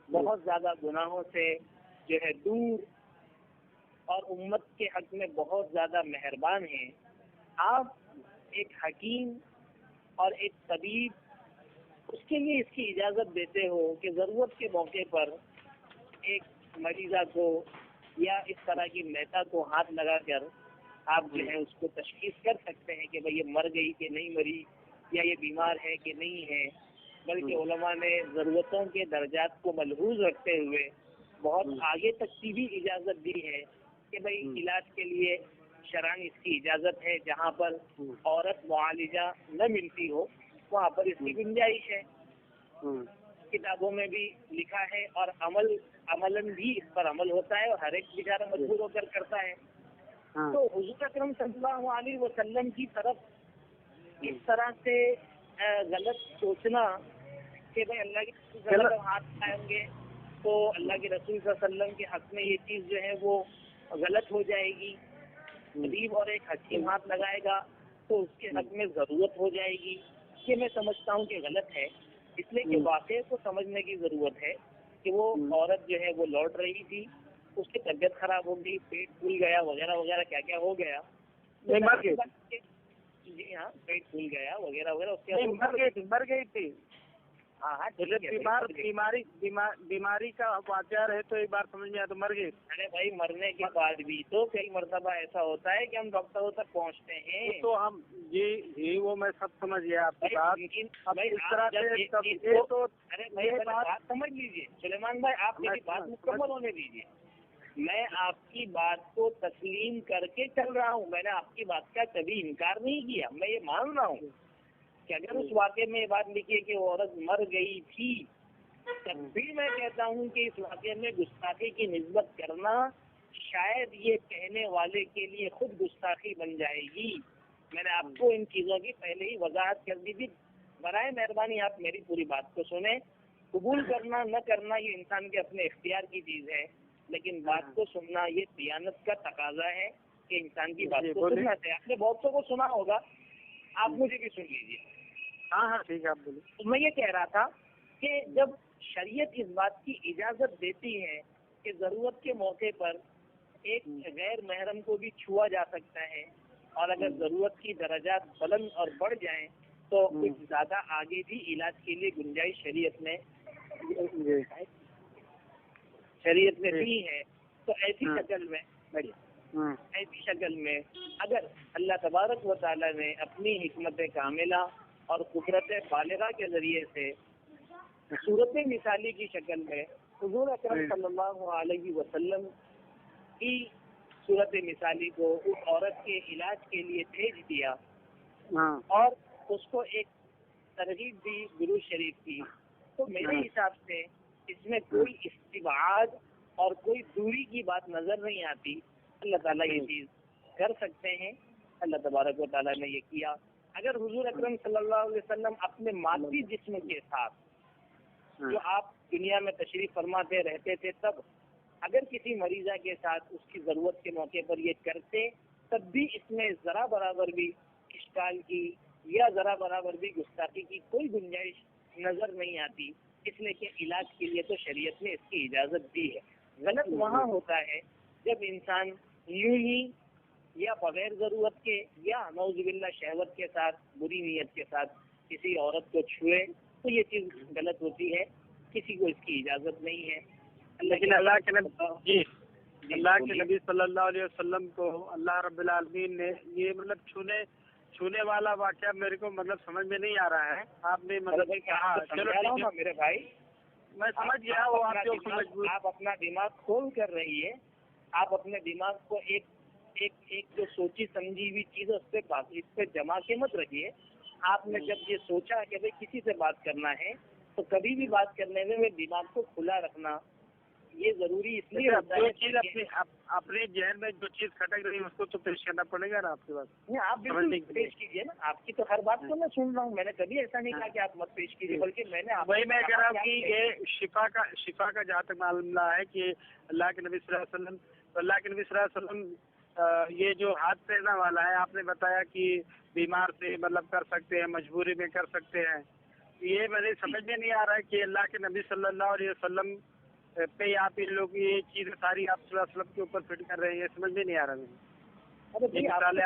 بہت زیادہ گناہوں سے جو ہے دور اور امت کے حق میں بہت زیادہ مہربان ہیں. آپ ایک حکیم اور ایک طبیب اس کے لیے اس کی اجازت دیتے ہو کہ ضرورت کے موقع پر ایک مریضہ کو یا اس طرح کی میتا کو ہاتھ لگا کر آپ جو ہے اس کو تشخیص کر سکتے ہیں کہ بھئی یہ مر گئی کہ نہیں مری یا یہ بیمار ہے کہ نہیں ہے. بلکہ علماء نے ضرورتوں کے درجات کو ملحوظ رکھتے ہوئے بہت آگے تک کی بھی اجازت دی ہے کہ بھئی علاج کے لیے شرعاً اس کی اجازت ہے، جہاں پر عورت معالجہ نہ ملتی ہو وہاں پر اس کی گنجائش ہے. کتابوں میں بھی لکھا ہے اور عملاً بھی اس پر عمل ہوتا ہے اور ہر ایک بیچارہ مجبور ہو کر کرتا ہے. تو حضور اکرم صلی اللہ علیہ وسلم کی طرف اس طرح سے غلط سوچنا کہ بھائی اللہ کے رسول صلی اللہ علیہ وسلم ہاتھ اٹھائیں گے تو اللہ کے رسول صلی اللہ علیہ وسلم کے حق میں یہ چیز جو ہے وہ غلط ہو جائے گی، طبیب اور ایک حکیم ہاتھ لگائے گا تو اس کے حق میں ضرورت ہو جائے گی، یہ میں سمجھتا ہوں کہ غلط ہے. اس لیے کہ واقعے کو سمجھنے کی ضرورت ہے کہ وہ عورت جو ہے وہ لوٹ رہی تھی، اس کی طبیعت خراب ہو گئی، پیٹ پھول گیا وغیرہ وغیرہ کیا کیا ہو گیا. جی ہاں، پیٹ پھول گیا وغیرہ وغیرہ، اس کے مر گئی تھی. ہاں ہاں بیماری کا واقعہ رہے تو ایک بار سمجھ میں آیا تو مر گئی. ارے بھائی مرنے کے بعد بھی تو کئی مرتبہ ایسا ہوتا ہے کہ ہم ڈاکٹروں تک پہنچتے ہیں تو ہم جی وہ میں سب سمجھ گیا آپ کی بات. ارے بھائی بات سمجھ لیجیے سلیمان بھائی، آپ میری بات مکمل ہونے دیجیے. میں آپ کی بات کو تسلیم کر کے چل رہا ہوں، میں نے آپ کی بات کا کبھی انکار نہیں کیا. میں یہ مان رہا ہوں کہ اگر اس واقعے میں یہ بات لکھی ہے کہ وہ عورت مر گئی تھی، تب بھی میں کہتا ہوں کہ اس واقعے میں گستاخی کی نسبت کرنا شاید یہ کہنے والے کے لیے خود گستاخی بن جائے گی. میں نے آپ کو ان چیزوں کی پہلے ہی وضاحت کر دی تھی. برائے مہربانی آپ میری پوری بات کو سنیں. قبول کرنا نہ کرنا یہ انسان کے اپنے اختیار کی چیز ہے، لیکن بات کو سننا یہ دیانت کا تقاضا ہے کہ انسان کی بات کو سننا چاہیے. آپ نے بہت کو سنا ہوگا، آپ مجھے بھی سن لیجیے. ہاں ٹھیک ہے آپ بولیے. تو میں یہ کہہ رہا تھا کہ جب شریعت اس بات کی اجازت دیتی ہے کہ ضرورت کے موقع پر ایک غیر محرم کو بھی چھوا جا سکتا ہے اور اگر ضرورت کی درجات بلند اور بڑھ جائیں تو کچھ زیادہ آگے بھی علاج کے لیے گنجائش شریعت میں دی ہے. تو ایسی شکل میں اگر اللہ تبارک و تعالیٰ نے اپنی حکمت کاملہ اور قدرت بالغہ کے ذریعے سے صورت مثالی کی شکل میں حضور اکرم صلی اللہ علیہ وسلم کی صورت مثالی کو اس عورت کے علاج کے لیے بھیج دیا اور اس کو ایک ترغیب دی درود شریف کی، تو میرے حساب سے اس میں کوئی استبعاد اور کوئی دوری کی بات نظر نہیں آتی. اللہ تعالیٰ یہ چیز کر سکتے ہیں، اللہ تبارک و تعالیٰ نے یہ کیا. اگر حضور اکرم صلی اللہ علیہ وسلم اپنے مادی جسم کے ساتھ جو آپ دنیا میں تشریف فرماتے رہتے تھے، تب اگر کسی مریضہ کے ساتھ اس کی ضرورت کے موقع پر یہ کرتے، تب بھی اس میں ذرا برابر بھی اشکال کی یا ذرا برابر بھی گستاخی کی کوئی گنجائش نظر نہیں آتی. اس لیے کہ علاج کے لیے تو شریعت نے اس کی اجازت دی ہے. غلط وہاں ہوتا ہے جب انسان یوں ہی یا بغیر ضرورت کے یا نعوذ باللہ شہوت کے ساتھ بری نیت کے ساتھ کسی عورت کو چھوئے، تو یہ چیز غلط ہوتی ہے. کسی کو اس کی اجازت نہیں ہے. لیکن اللہ کے نبی صلی اللہ علیہ وسلم کو اللہ رب العالمین نے یہ مطلب چھونے والا واقعہ میرے کو مطلب سمجھ میں نہیں آ رہا ہے. آپ نے مطلب کہا، چلو میرے بھائی मैं समझ गया वो आप जो समझ। आप अपना दिमाग खोल कर रहिए, आप अपने दिमाग को एक जो सोची समझी हुई चीज है इस पे जमा के मत रखिए। आपने जब ये सोचा कि भाई किसी से बात करना है तो कभी भी बात करने में दिमाग को खुला रखना ये जरूरी इसलिए होता है। जो चीज अपने जहन में जो चीज खटक रही है उसको तो पेश करना पड़ेगा ना आपके पास। नहीं, आप बिल्कुल पेश कीजिए ना, आपकी तो हर बात को मैं सुन रहा हूँ, मैंने कभी ऐसा नहीं कहा कि आप मत पेश कीजिए, बल्कि मैंने वही मैं कह रहा हूँ कि ये शिफा का जहाँ तक मामला है कि अल्लाह के नबी सल्लल्लाहु अलैहि वसल्लम ये जो हाथ फेरना वाला है आपने बताया कि बीमार से मतलब कर सकते हैं, मजबूरी में कर सकते हैं। ये मेरे समझ में नहीं आ रहा है कि अल्लाह के नबी सल्लल्लाहु अलैहि वसल्लम पे आप इन लोग ये चीजें सारी आप सल्लल्लाहु अलैहि वसल्लम के ऊपर फिट कर रहे हैं, ये समझ में नहीं आ रहा मुझे। अरे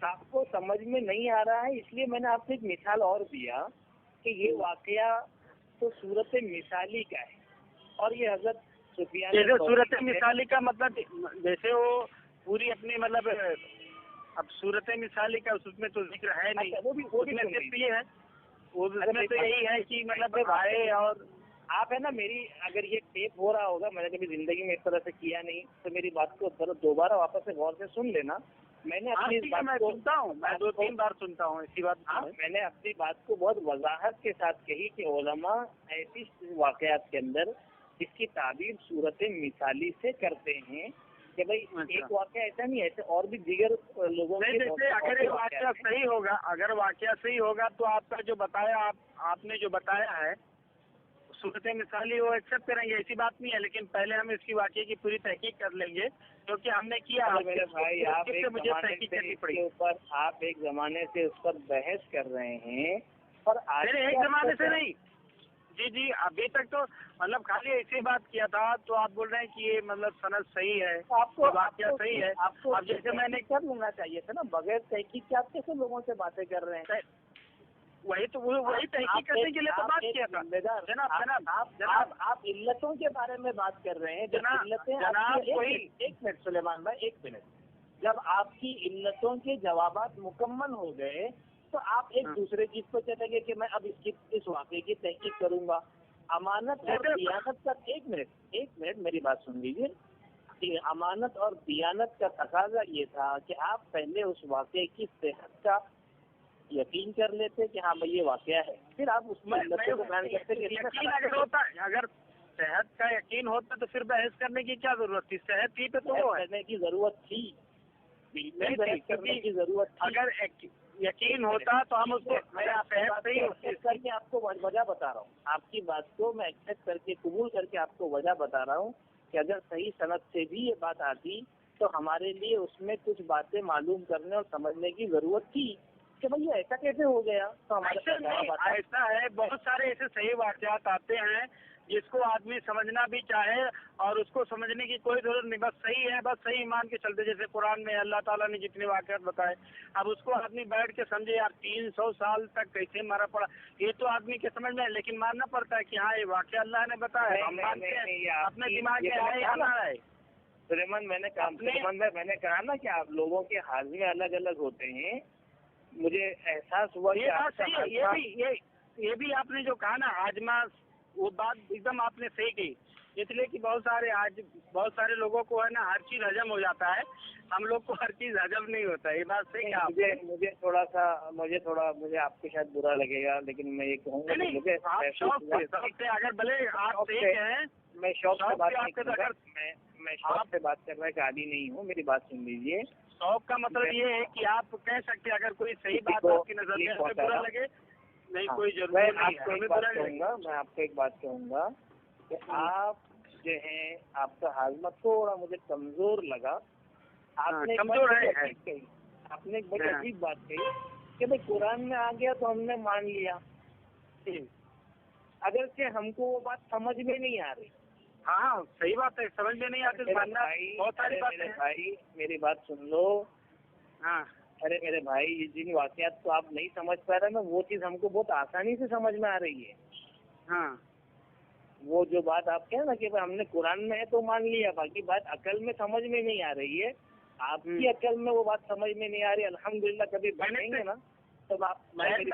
आपको समझ में नहीं आ रहा है, इसलिए मैंने आपको एक मिसाल और दिया कि ये वाकया तो सूरत मिसाली का है और ये हजरत सुफियान जैसे सूरत मिसाली का मतलब जैसे वो पूरी अपनी मतलब अब सूरत मिसाली का उसमें तो जिक्र है नहीं। वो भी सिर्फ ये है उसमें तो यही है कि मतलब भाई और आप है ना, मेरी अगर ये टेप हो रहा होगा, मैंने कभी जिंदगी में इस तरह से किया नहीं, तो मेरी बात को दोबारा वापस से गौर से सुन लेना। मैंने अपनी इस बात को सुनता हूँ, मैं 2-3 बार सुनता हूँ इसी बात। मैंने अपनी बात को बहुत वजाहत के साथ कही कि उलमा ऐसी वाकयात के अंदर इसकी ताबीर सूरत मिसाली से करते हैं कि भाई एक वाकया ऐसा नहीं, ऐसे और भी दीगर लोगों के जैसे अगर ये वाकया सही होगा, अगर वाकया सही होगा तो आपका जो बताया आपने जो बताया है सूरत मिसाली वो एक्सेप्ट करेंगे, ऐसी बात नहीं है। लेकिन पहले हम इसकी वाकये की पूरी तहकीक कर लेंगे क्योंकि हमने किया। मेरे भाई आप एक जमाने से उस पर बहस कर रहे हैं और आज एक जमाने से नहीं जी अभी तक तो मतलब खाली ऐसी बात किया था, तो आप बोल रहे हैं कि ये मतलब सनद सही है, आपको वाकया सही है। आपको अब जैसे मैंने कर लेना चाहिए था ना, बगैर तहकीक के आप कैसे लोगों से बातें कर रहे हैं? वही तहकीक करने के लिए तो बात किया था। जनाब आप इल्लतों के बारे में बात कर रहे हैं। एक मिनट सुलेमान भाई, एक मिनट। जब आपकी इल्लतों के जवाबात मुकम्मल हो गए तो आप एक दूसरे चीज पर चले गए कि मैं अब इस वाक़े की तहकीक करूंगा। अमानत और दियानत का एक मिनट मेरी बात सुन लीजिए। अमानत और दियानत का तकाजा ये था कि आप पहले उस वाक़े की सेहत का यकीन कर लेते कि हाँ भाई ये वाकया है, फिर आप उसमें अगर सेहत का यकीन होता तो फिर बहस करने की क्या जरूरत थी? सेहत थी तो करने की जरूरत थी, करने की जरूरत थी। अगर यकीन होता तो हम उसको करके आपको वजह बता रहा हूँ, आपकी बात को मैं एक्सेप्ट करके कबूल करके आपको वजह बता रहा हूँ कि अगर सही सनद से भी ये बात आती तो हमारे लिए उसमें कुछ बातें मालूम करने और समझने की जरूरत थी कि भाई ये ऐसा कैसे हो गया। तो हमारे ऐसा है, बहुत सारे ऐसे सही वाक़यात आते हैं जिसको आदमी समझना भी चाहे और उसको समझने की कोई जरूरत नहीं, बस सही है, बस सही मान के चलते। जैसे कुरान में अल्लाह ताला ने जितने वाक़यात बताए, अब उसको आदमी बैठ के समझे यार 300 साल तक कैसे मारा पड़ा, ये तो आदमी के समझ में है, लेकिन मानना पड़ता है कि हाँ ये वाक़या अल्लाह ने बताया, हम मानते हैं, अपने दिमाग में आए या ना आए। सुलेमान मैंने कहा ना कि आप लोगों के हाज़िर अलग अलग होते हैं। मुझे एहसास हुआ ये बात सही है, ये भी आपने जो कहा ना आजमा, वो बात एकदम आपने सही कही। इसलिए कि बहुत सारे लोगों को है ना हर चीज हजम हो जाता है, हम लोग को हर चीज हजम नहीं होता है। ये बात सही है। मुझे आपको शायद बुरा लगेगा, लेकिन मैं ये कहूँगा मुझे अगर भले आप सही हैं, मैं शौक से बात नहीं कर रहा, मैं शौक से बात करने का आदी नहीं हूँ। मेरी बात सुन लीजिए। शौक का मतलब ये है कि आप कह सकते हैं अगर कोई सही बात आपकी नजर में बुरा लगे, नहीं कोई जरूरत नहीं है। मैं आपको एक बात कहूँगा कि आप जो है आपका हाजमा थोड़ा मुझे कमजोर लगा। आपने कमजोर है। आपने एक बड़ी अजीब बात कही कि भाई कुरान में आ गया तो हमने मान लिया, अगर से हमको वो बात समझ में नहीं आ रही। हाँ सही बात है, समझ में नहीं आती बहुत सारी बातें हैं। भाई मेरी बात सुन लो। हाँ अरे मेरे भाई, ये जिन वाकयात को आप नहीं समझ पा रहे ना, वो चीज हमको बहुत आसानी से समझ में आ रही है। हाँ वो जो बात आप कह ना कि हमने कुरान में है तो मान लिया, बाकी बात अकल में समझ में नहीं आ रही है। आपकी अकल में वो बात समझ में नहीं आ रही, अल्हम्दुलिल्लाह कभी बढ़ेंगे ना तब आप मेरी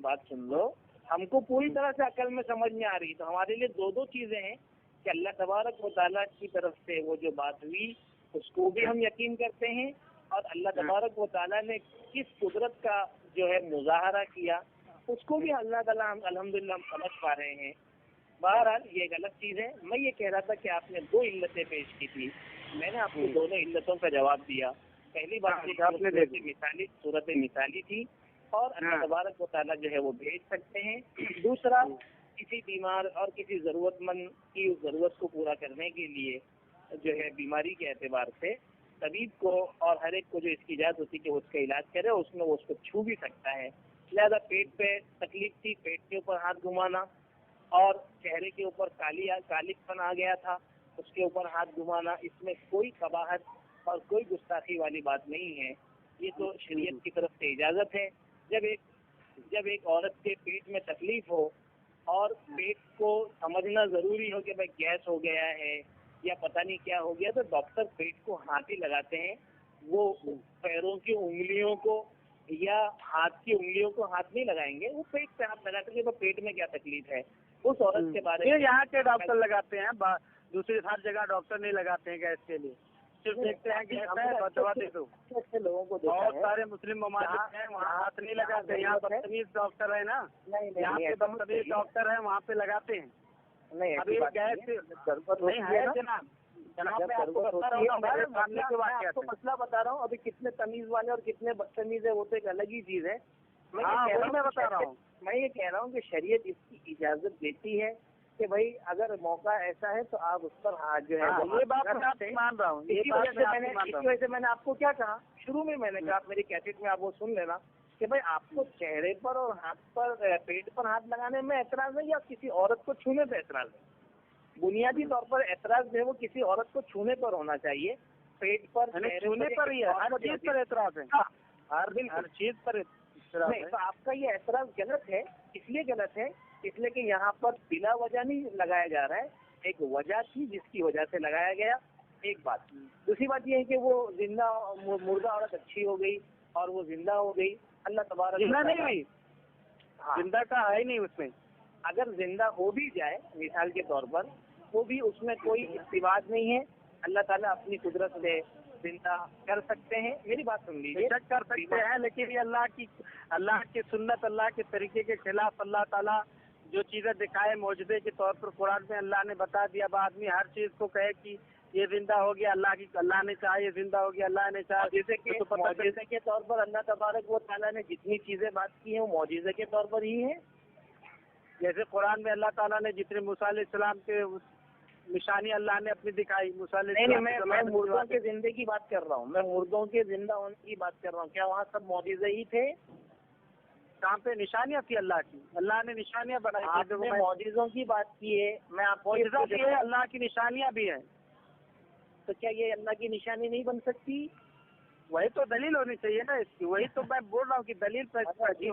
बात सुन लो। हमको पूरी तरह से अकल में समझ में आ रही। तो हमारे लिए दो चीजें हैं कि अल्लाह तबारक व तआला की तरफ से वो जो बात हुई उसको भी हम यकीन करते हैं, और अल्लाह तबारक व तआला ने किस कुदरत का जो है मुजाहरा किया उसको भी अल्लाह ताला हम अल्हम्दुलिल्लाह हम समझ पा रहे हैं। बहरहाल ये एक अलग चीज़ है। मैं ये कह रहा था कि आपने 2 इल्लतें पेश की थी, मैंने आपको दोनों इल्लतों का जवाब दिया। पहली बात आपने सूरत मिसाली थी, और अल्लाह तबारक व तआला जो है वो भेज सकते हैं। दूसरा, किसी बीमार और किसी ज़रूरतमंद की उस ज़रूरत को पूरा करने के लिए जो है बीमारी के एतबार से तबीब को और हर एक को जो इसकी इजाज़त होती है कि उसका इलाज करे, उसमें वो उसको छू भी सकता है। लिहाजा पेट पे तकलीफ थी, पेट के ऊपर हाथ घुमाना, और चेहरे के ऊपर कालिकपन आ गया था, उसके ऊपर हाथ घुमाना, इसमें कोई कबाहत और कोई गुस्ताखी वाली बात नहीं है। ये तो शरीयत की तरफ से इजाज़त है। जब एक औरत के पेट में तकलीफ हो और पेट को समझना ज़रूरी हो कि भाई गैस हो गया है या पता नहीं क्या हो गया, तो डॉक्टर पेट को हाथ ही लगाते हैं। वो पैरों की उंगलियों को या हाथ की उंगलियों को हाथ नहीं लगाएंगे, वो पेट पे हाथ लगाते हैं। तो पेट में क्या तकलीफ है उस औरत के बारे में यहाँ के डॉक्टर लगाते हैं, दूसरी हर जगह डॉक्टर नहीं लगाते हैं गैस के लिए, सिर्फ देखते हैं कि दवा दे दो। अच्छे लोगों को बहुत सारे मुस्लिम ममालिक हैं वहाँ हाथ नहीं लगाते, यहाँ बदतमीज डॉक्टर है ना, यहाँ पे बदतमीज डॉक्टर है वहाँ पे लगाते हैं। नहीं, अभी गैस नहीं है जनाब, मैं आपको बता रहा हूँ, मेरे सामने की बात आपको मसला बता रहा हूँ। अभी कितने तमीज वाले और कितने बदतमीज है वो तो एक अलग ही चीज है। मैं बता रहा हूँ, मैं ये कह रहा हूँ कि शरीयत इसकी इजाजत देती है कि भाई अगर मौका ऐसा है तो आप उस पर हाथ जो है ये बात मैं मान रहा हूँ। इसी वजह से मैंने आपको क्या कहा शुरू में, मैंने कहा आप मेरी कैसेट में आप वो सुन लेना कि भाई आपको चेहरे पर और हाथ पर पेट पर हाथ लगाने में एतराज है या किसी औरत को छूने पर एतराज है। बुनियादी तौर पर एतराज जो है वो किसी औरत को छूने पर होना चाहिए, पेट पर छूने पर ही है, हर चीज पर एतराज है, हर चीज पर नहीं। तो आपका ये एतराज गलत है। इसलिए गलत है इसलिए कि यहाँ पर बिला वजह नहीं लगाया जा रहा है, एक वजह थी जिसकी वजह से लगाया गया। एक बात। दूसरी बात ये है कि वो जिंदा मुर्दा औरत अच्छी हो गई और वो जिंदा हो गई, अल्लाह तबारक जिंदा नहीं हुई, जिंदा का है ही नहीं उसमें। अगर जिंदा हो भी जाए मिसाल के तौर पर, वो भी उसमें कोई इस्तिवाद नहीं है। अल्लाह ताला अपनी कुदरत से जिंदा कर सकते हैं। मेरी बात सुन लीजिए, कर सकते हैं, लेकिन ये अल्लाह की सुन्नत, अल्लाह के तरीके के खिलाफ अल्लाह ताला जो चीजें दिखाए मौजूदे के तौर पर कुरान में अल्लाह ने बता दिया। अब आदमी हर चीज को कहे कि ये जिंदा हो गया, अल्लाह ने चाहा ये जिंदा हो गया, अल्लाह ने चाहा। जैसे कि मौजूदे के तौर पर अल्लाह तबारक व तआला ने जितनी चीजें बात की हैं वो मौजूदे के तौर पर ही है। जैसे कुरान में अल्लाह ताला ने जितने मूसा अलैहिस्सलाम के निशानी अल्लाह ने अपनी दिखाई, मूसा नहीं, मैं मुर्दों के जिंदे की बात कर रहा हूँ, मैं मुर्दों के जिंदा होने की बात कर रहा हूँ। क्या वहाँ सब मौजूदे ही थे? कहाँ पे निशानियाँ थी अल्लाह की? अल्लाह ने निशानियाँ बनाई। आपने मौजूदों की बात की है, मैं आपको अल्लाह की निशानियाँ भी है, तो क्या ये अल्लाह की निशानी नहीं बन सकती? वही तो दलील होनी चाहिए ना इसकी, वही तो मैं बोल रहा हूँ कि दलील पर बात कर रहे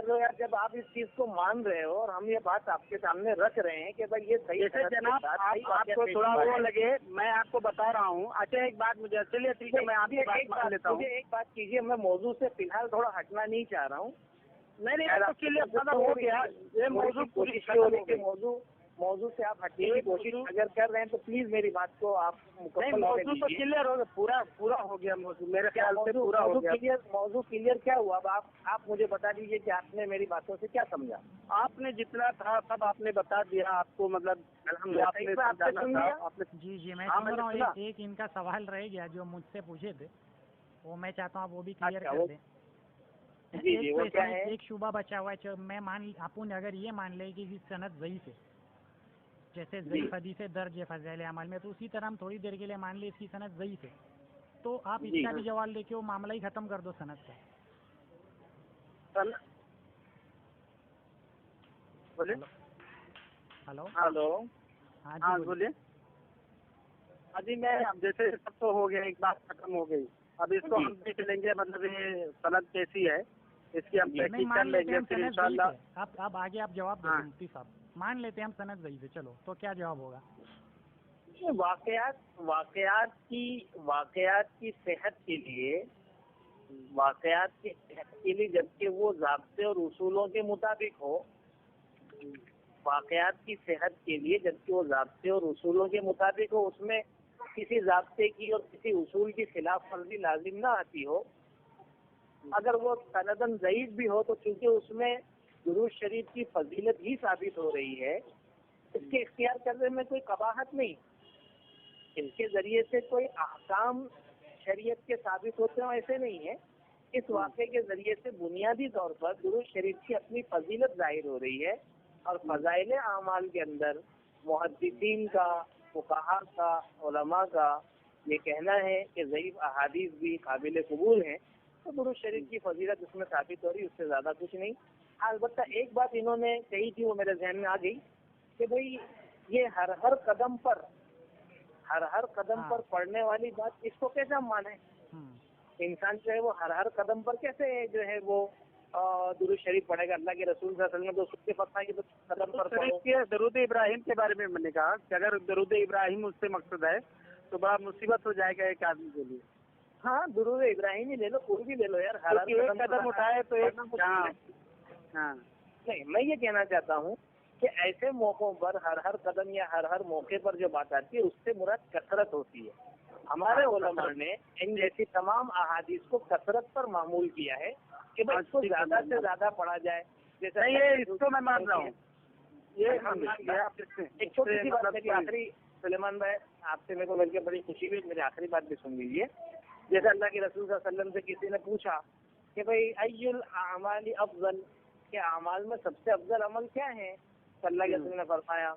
हो यार। जब आप इस चीज को मान रहे हो और हम ये बात आपके सामने रख रहे हैं कि भाई ये सही है, जनाब आपको थोड़ा वो लगे, मैं आपको बता रहा हूँ। अच्छा एक बात मुझे, चलिए ठीक है, मैं आपकी बात मान लेता हूँ। मुझे एक बात कीजिए, मैं मौजू से फिलहाल थोड़ा हटना नहीं चाह रहा हूँ। नहीं हो गया ये मौजू, मौजू से आप हटने की कोशिश अगर कर रहे हैं तो प्लीज मेरी बात को आप मौजू तो क्लियर हो गया, पूरा हो गया मौजू, मेरे ख्याल से पूरा हो गया। मौजू क्लियर क्या हुआ? अब आप मुझे बता दीजिए कि आपने मेरी बातों से क्या समझा। आपने जितना था सब आपने बता दिया, आपको मतलब जी मैं समझ रहा हूँ। एक इनका सवाल रह गया जो मुझसे पूछे थे, वो मैं चाहता हूँ आप वो भी क्लियर कर दें। एक शुबा बचा हुआ है। मैं अपन अगर ये मान ले कि सनद ज़ईफ़ है, जैसे ज़ईफ़ हदीस दर्ज है फ़ज़ाइल अमाल में, तो उसी तरह हम थोड़ी देर के लिए मान ले इसकी सनद ज़ईफ़ है, तो आप इसका भी जवाब लेके वो मामला ही खत्म कर दो सनद का। बोले हेलो हाँ बोलिए। अभी मैं जैसे सब तो हो गया, एक बात खत्म हो गई, अब इसको हम देख लेंगे, मतलब ये सनद कैसी है इसकी हम तहकीक कर लेंगे फिर इंशाल्लाह। अब आगे आप जवाब दें मुफ्ती साहब। मान लेते हैं हम सनद ज़ईफ़ है, चलो तो क्या जवाब होगा? वाक़यात की सेहत के लिए जबकि वो ज़ाब्ते और उसूलों के मुताबिक हो, वाकयात की सेहत के लिए, जबकि वो ज़ाब्ते और उसूलों के मुताबिक हो, उसमें किसी ज़ाब्ते की और किसी उसूल की खिलाफ वर्जी लाजिम ना आती हो, अगर वो सनदन ज़ईफ़ भी हो तो चूंकि उसमें दुरूद शरीफ की फजीलत ही साबित हो रही है, इसके इख्तियार करने में कोई कबाहत नहीं। इनके जरिए से कोई अहकाम शरीयत के साबित होते हो ऐसे नहीं है। इस वाक़े के जरिए से बुनियादी तौर पर दुरूद शरीफ की अपनी फजीलत जाहिर हो रही है और फ़ज़ाइल आमाल के अंदर मुहद्दिसीन का, फुक़हा का, उलमा का ये कहना है कि ज़ईफ़ अहादीस भी काबिल कबूल हैं, तो दुरूद शरीफ की फजीलत उसमें साबित हो रही, उससे ज़्यादा कुछ नहीं। अलबत्ता एक बात इन्होंने कही थी, वो मेरे जहन में आ गई कि भाई ये हर कदम पर पढ़ने वाली बात, इसको कैसे हम माने? इंसान जो है वो हर कदम पर कैसे जो है वो दुरूद शरीफ पढ़ेगा? अल्लाह के रसूल सल्लल्लाहु अलैहि वसल्लम ने तो उसके फतवा की कदम पर पढ़ो। दरूद इब्राहिम के बारे में मैंने कहा कि अगर दरूद इब्राहिम उससे मकसद है तो बड़ा मुसीबत हो जाएगा एक आदमी के लिए। हाँ, दुरूद इब्राहिम ही ले लो, कोई भी ले लो यार। हर कदम उठाए तो एक हाँ नहीं, मैं ये कहना चाहता हूँ कि ऐसे मौकों पर हर कदम या हर मौके पर जो बात आती है उससे मुराद कसरत होती है। हमारे उलमा ने इन जैसी तमाम अहादीस को कसरत पर मामूल किया है कि भाई इसको ज्यादा से ज्यादा पढ़ा जाए। जैसे नहीं, ये इसको मैं मान रहा हूँ। ये एक छोटी सी बात मेरी आखिरी, सुलेमान भाई आपसे मेरे को मिलकर बड़ी खुशी हुई, मेरी आखिरी बात भी सुन लीजिए। जैसे अल्लाह के रसूल सल्लल्लाहु अलैहि वसल्लम से किसी ने पूछा कि भाई अय्युल अमाली अफजल, के अमाल में सबसे अफजल अमल क्या है? तो अल्लाह के रसूल ने फरमाया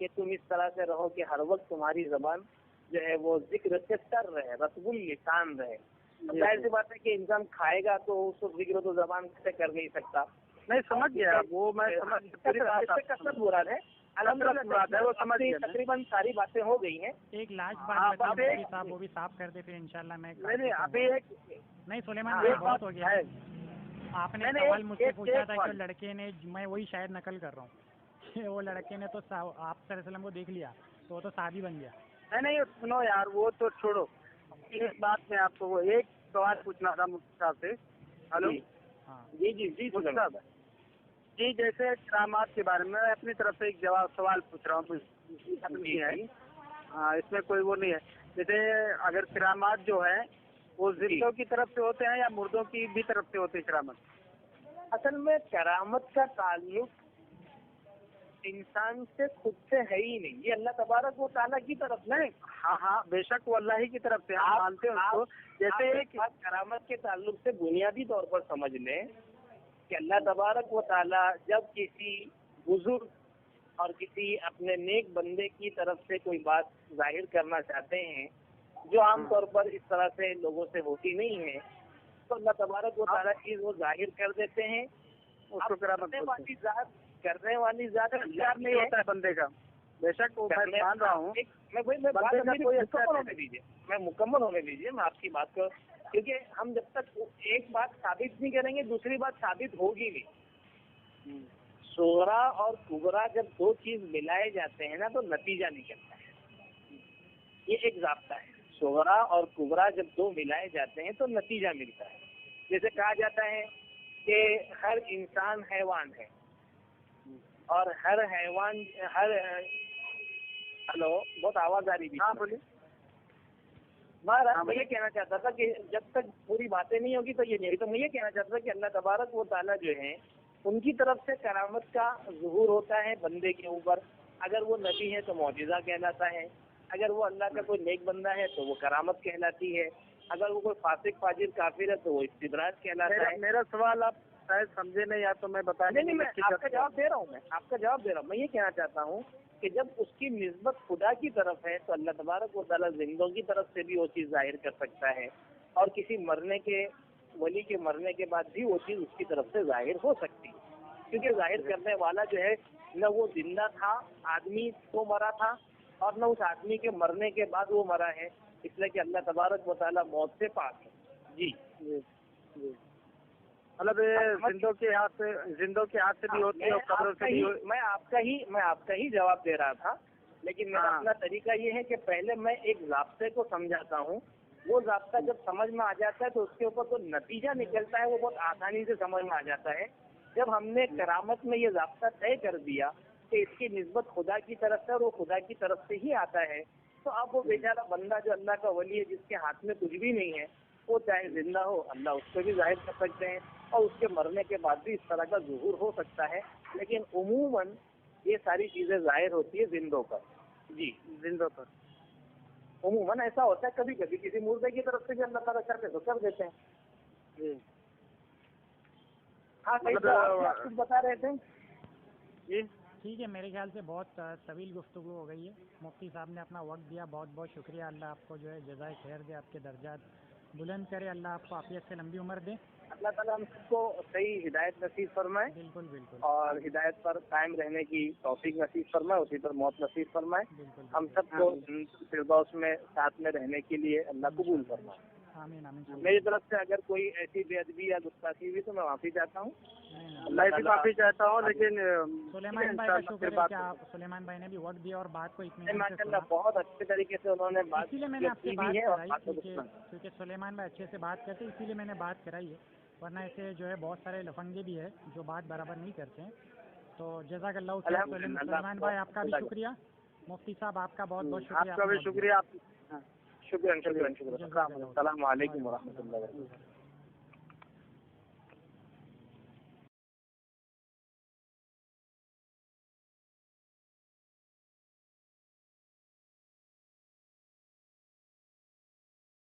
कि तुम इस तरह से रहो कि हर वक्त तुम्हारी जबान जो है वो जिक्र से तर रहे, रसगुल लिसान रहे। जाहिर सी बात है कि इंसान खाएगा तो उसको जिक्र तो जबान से कर नहीं सकता। नहीं, समझ गया वो, मैं समझ कसरत मुराद है। अल्हम्दुलिल्लाह वो समझ गया, तकरीबन सारी बातें हो गई हैं। एक लास्ट बात बताइए साहब, वो भी साफ कर दे फिर इंशाल्लाह मैं नहीं अभी एक नहीं सुलेमान भाई बहुत हो गया। आपने सवाल मुझसे पूछा था कि लड़के ने, मैं वही शायद नकल कर रहा हूँ, वो लड़के ने तो आप सल्लल्लाहु अलैहि वसल्लम को देख लिया तो वो तो सादी बन गया। नहीं सुनो यार, वो तो छोड़ो। इस बात में आपको वो एक सवाल पूछना था मुफ्ती साहब से। हेलो, जी मुफ्ती साहब जी, जैसे करामात के बारे में अपनी तरफ से एक सवाल पूछ रहा हूँ, है हाँ, इसमें कोई वो नहीं है। जैसे अगर करामात जो है वो जिंदों की तरफ से होते हैं या मुर्दों की भी तरफ से होते हैं करामत? असल में करामत का ताल्लुक इंसान से खुद से है ही नहीं, ये अल्लाह तबारक व तआला की तरफ से। हाँ, बेशक वो अल्लाह ही की तरफ से, आप मानते हैं उसको। जैसे एक करामत के ताल्लुक से बुनियादी तौर पर समझ लें कि अल्लाह तबारक व तआला जब किसी बुजुर्ग और किसी अपने नेक बंदे की तरफ से कोई बात जाहिर करना चाहते हैं जो आमतौर पर इस तरह से लोगों से होती नहीं है, तो अल्लाह तबारक व तआला चीज वो जाहिर कर देते हैं। उसको करामत करने वाली ज़ात इख्तियार नहीं होता है बंदे का, बेशक वो मैं मान रहा हूँ। मैं मुकम्मल होने दीजिए, मैं आपकी बात को, क्योंकि हम जब तक एक बात साबित नहीं करेंगे दूसरी बात साबित होगी नहीं। सोहरा और कुबरा जब दो चीज मिलाए जाते हैं ना तो नतीजा निकलता है, ये एक ज़ाब्ता है। सोहरा और कुबरा जब दो मिलाए जाते हैं तो नतीजा मिलता है। जैसे कहा जाता है कि हर इंसान हैवान है और हर हैवान हेलो, बहुत आवाज आ रही थी। हाँ बोलिए। मैं ये कहना चाहता था कि जब तक पूरी बातें नहीं होगी तो ये नहीं, तो मैं ये कहना चाहता था कि अल्लाह तबारक व तआला जो है उनकी तरफ से करामत का ज़ुहूर होता है बंदे के ऊपर। अगर वो नबी है तो मौजिज़ा कहलाता है, अगर वो अल्लाह का कोई नेक बंदा है तो वो करामत कहलाती है, अगर वो कोई फासिक फाजिर काफिर है तो वो इस्तिद्राज कहलाता है। मेरा सवाल आप शायद समझे नहीं, या तो मैं बता नहीं, मैं आपका जवाब दे रहा हूँ, मैं ये कहना चाहता हूँ कि जब उसकी निस्बत खुदा की तरफ है तो अल्लाह तबारक व तआला जिंदों की तरफ से भी वो चीज़ जाहिर कर सकता है और किसी मरने के वली के मरने के बाद भी वो चीज़ उसकी तरफ से जाहिर हो सकती है, क्योंकि जाहिर करने वाला जो है न वो जिंदा था, आदमी तो मरा था, और न उस आदमी के मरने के बाद वो मरा है, इसलिए कि अल्लाह तबारक व तआला मौत से पाक है। जी, मतलब जिंदों के हाथ से भी होती है और कब्रों से भी। मैं आपका ही जवाब दे रहा था, लेकिन मेरा अपना तरीका ये है कि पहले मैं एक ज़ाब्ते को समझाता हूँ, वो ज़ाब्ता जब समझ में आ जाता है तो उसके ऊपर जो नतीजा निकलता है वो बहुत आसानी से समझ में आ जाता है। जब हमने करामत में ये ज़ाब्ता तय कर दिया کہ اس کی نسبت خدا کی طرف سے اور وہ خدا کی طرف سے ہی آتا ہے، تو اب وہ بیچارہ بندہ جو اللہ کا ولی ہے، جس کے ہاتھ میں کچھ بھی نہیں ہے، وہ چاہے زندہ ہو اللہ اس کو بھی ظاہر کر سکتے ہیں اور اس کے مرنے کے بعد بھی اس طرح کا ظہور ہو سکتا ہے، لیکن عموماً یہ ساری چیزیں ظاہر ہوتی ہے زندوں پر. جی زندوں پر. عموماً ایسا ہوتا ہے، کبھی کبھی کسی مردے کی طرف سے بھی اللہ تعالیٰ کرتے تو کر دیتے ہیں. جی ہاں آپ کچھ بتا رہے تھے. جی ٹھیک ہے، میرے خیال سے بہت طویل گفتگو ہو گئی ہے. مفتی صاحب نے اپنا وقت دیا، بہت بہت شکریہ. اللہ آپ کو جو ہے جزائے خیر دے، آپ کے درجات بلند کرے، اللہ آپ کو عافیت سے لمبی عمر دے. اللہ تعالیٰ ہم سب کو صحیح ہدایت نصیب فرمائے بالکل بالکل اور ہدایت پر قائم رہنے کی توفیق نصیب فرمائے، اسی پر موت نصیب فرمائے. بالکل. ہم سب کو فردوس میں ساتھ میں رہنے کے لیے اللہ قبول فرمائے. آمین آمین. میری طرف سے اگر کوئی ایسی بے ادبی یا گستاخی ہوئی تو میں معافی چاہتا ہوں. میں بھی معافی چاہتا ہوں، لیکن سلیمان بھائی کا شکر ہے کہ آپ سلیمان بھائی نے بھی وقت دیا اور بات کو اطمینان سے ماشاء سنا. اللہ بہت اچھے طریقے سے انہوں نے بات اسی لیے میں نے آپ سے کی بات بھی ہے اور کرائی، کیونکہ سلیمان بھائی اچھے سے بات کرتے، اسی لیے میں نے بات کرائی ہے. ورنہ ایسے جو ہے بہت سارے لفنگے بھی ہے جو بات برابر نہیں کرتے ہیں. تو جزاک اللہ خیر. سلیمان بھائی آپ کا بھی شکریہ. مفتی صاحب آپ کا بہت بہت شکریہ. آپ کا بھی شکریہ. شکریہ. السلام علیکم ورحمۃ اللہ وبرکاتہ.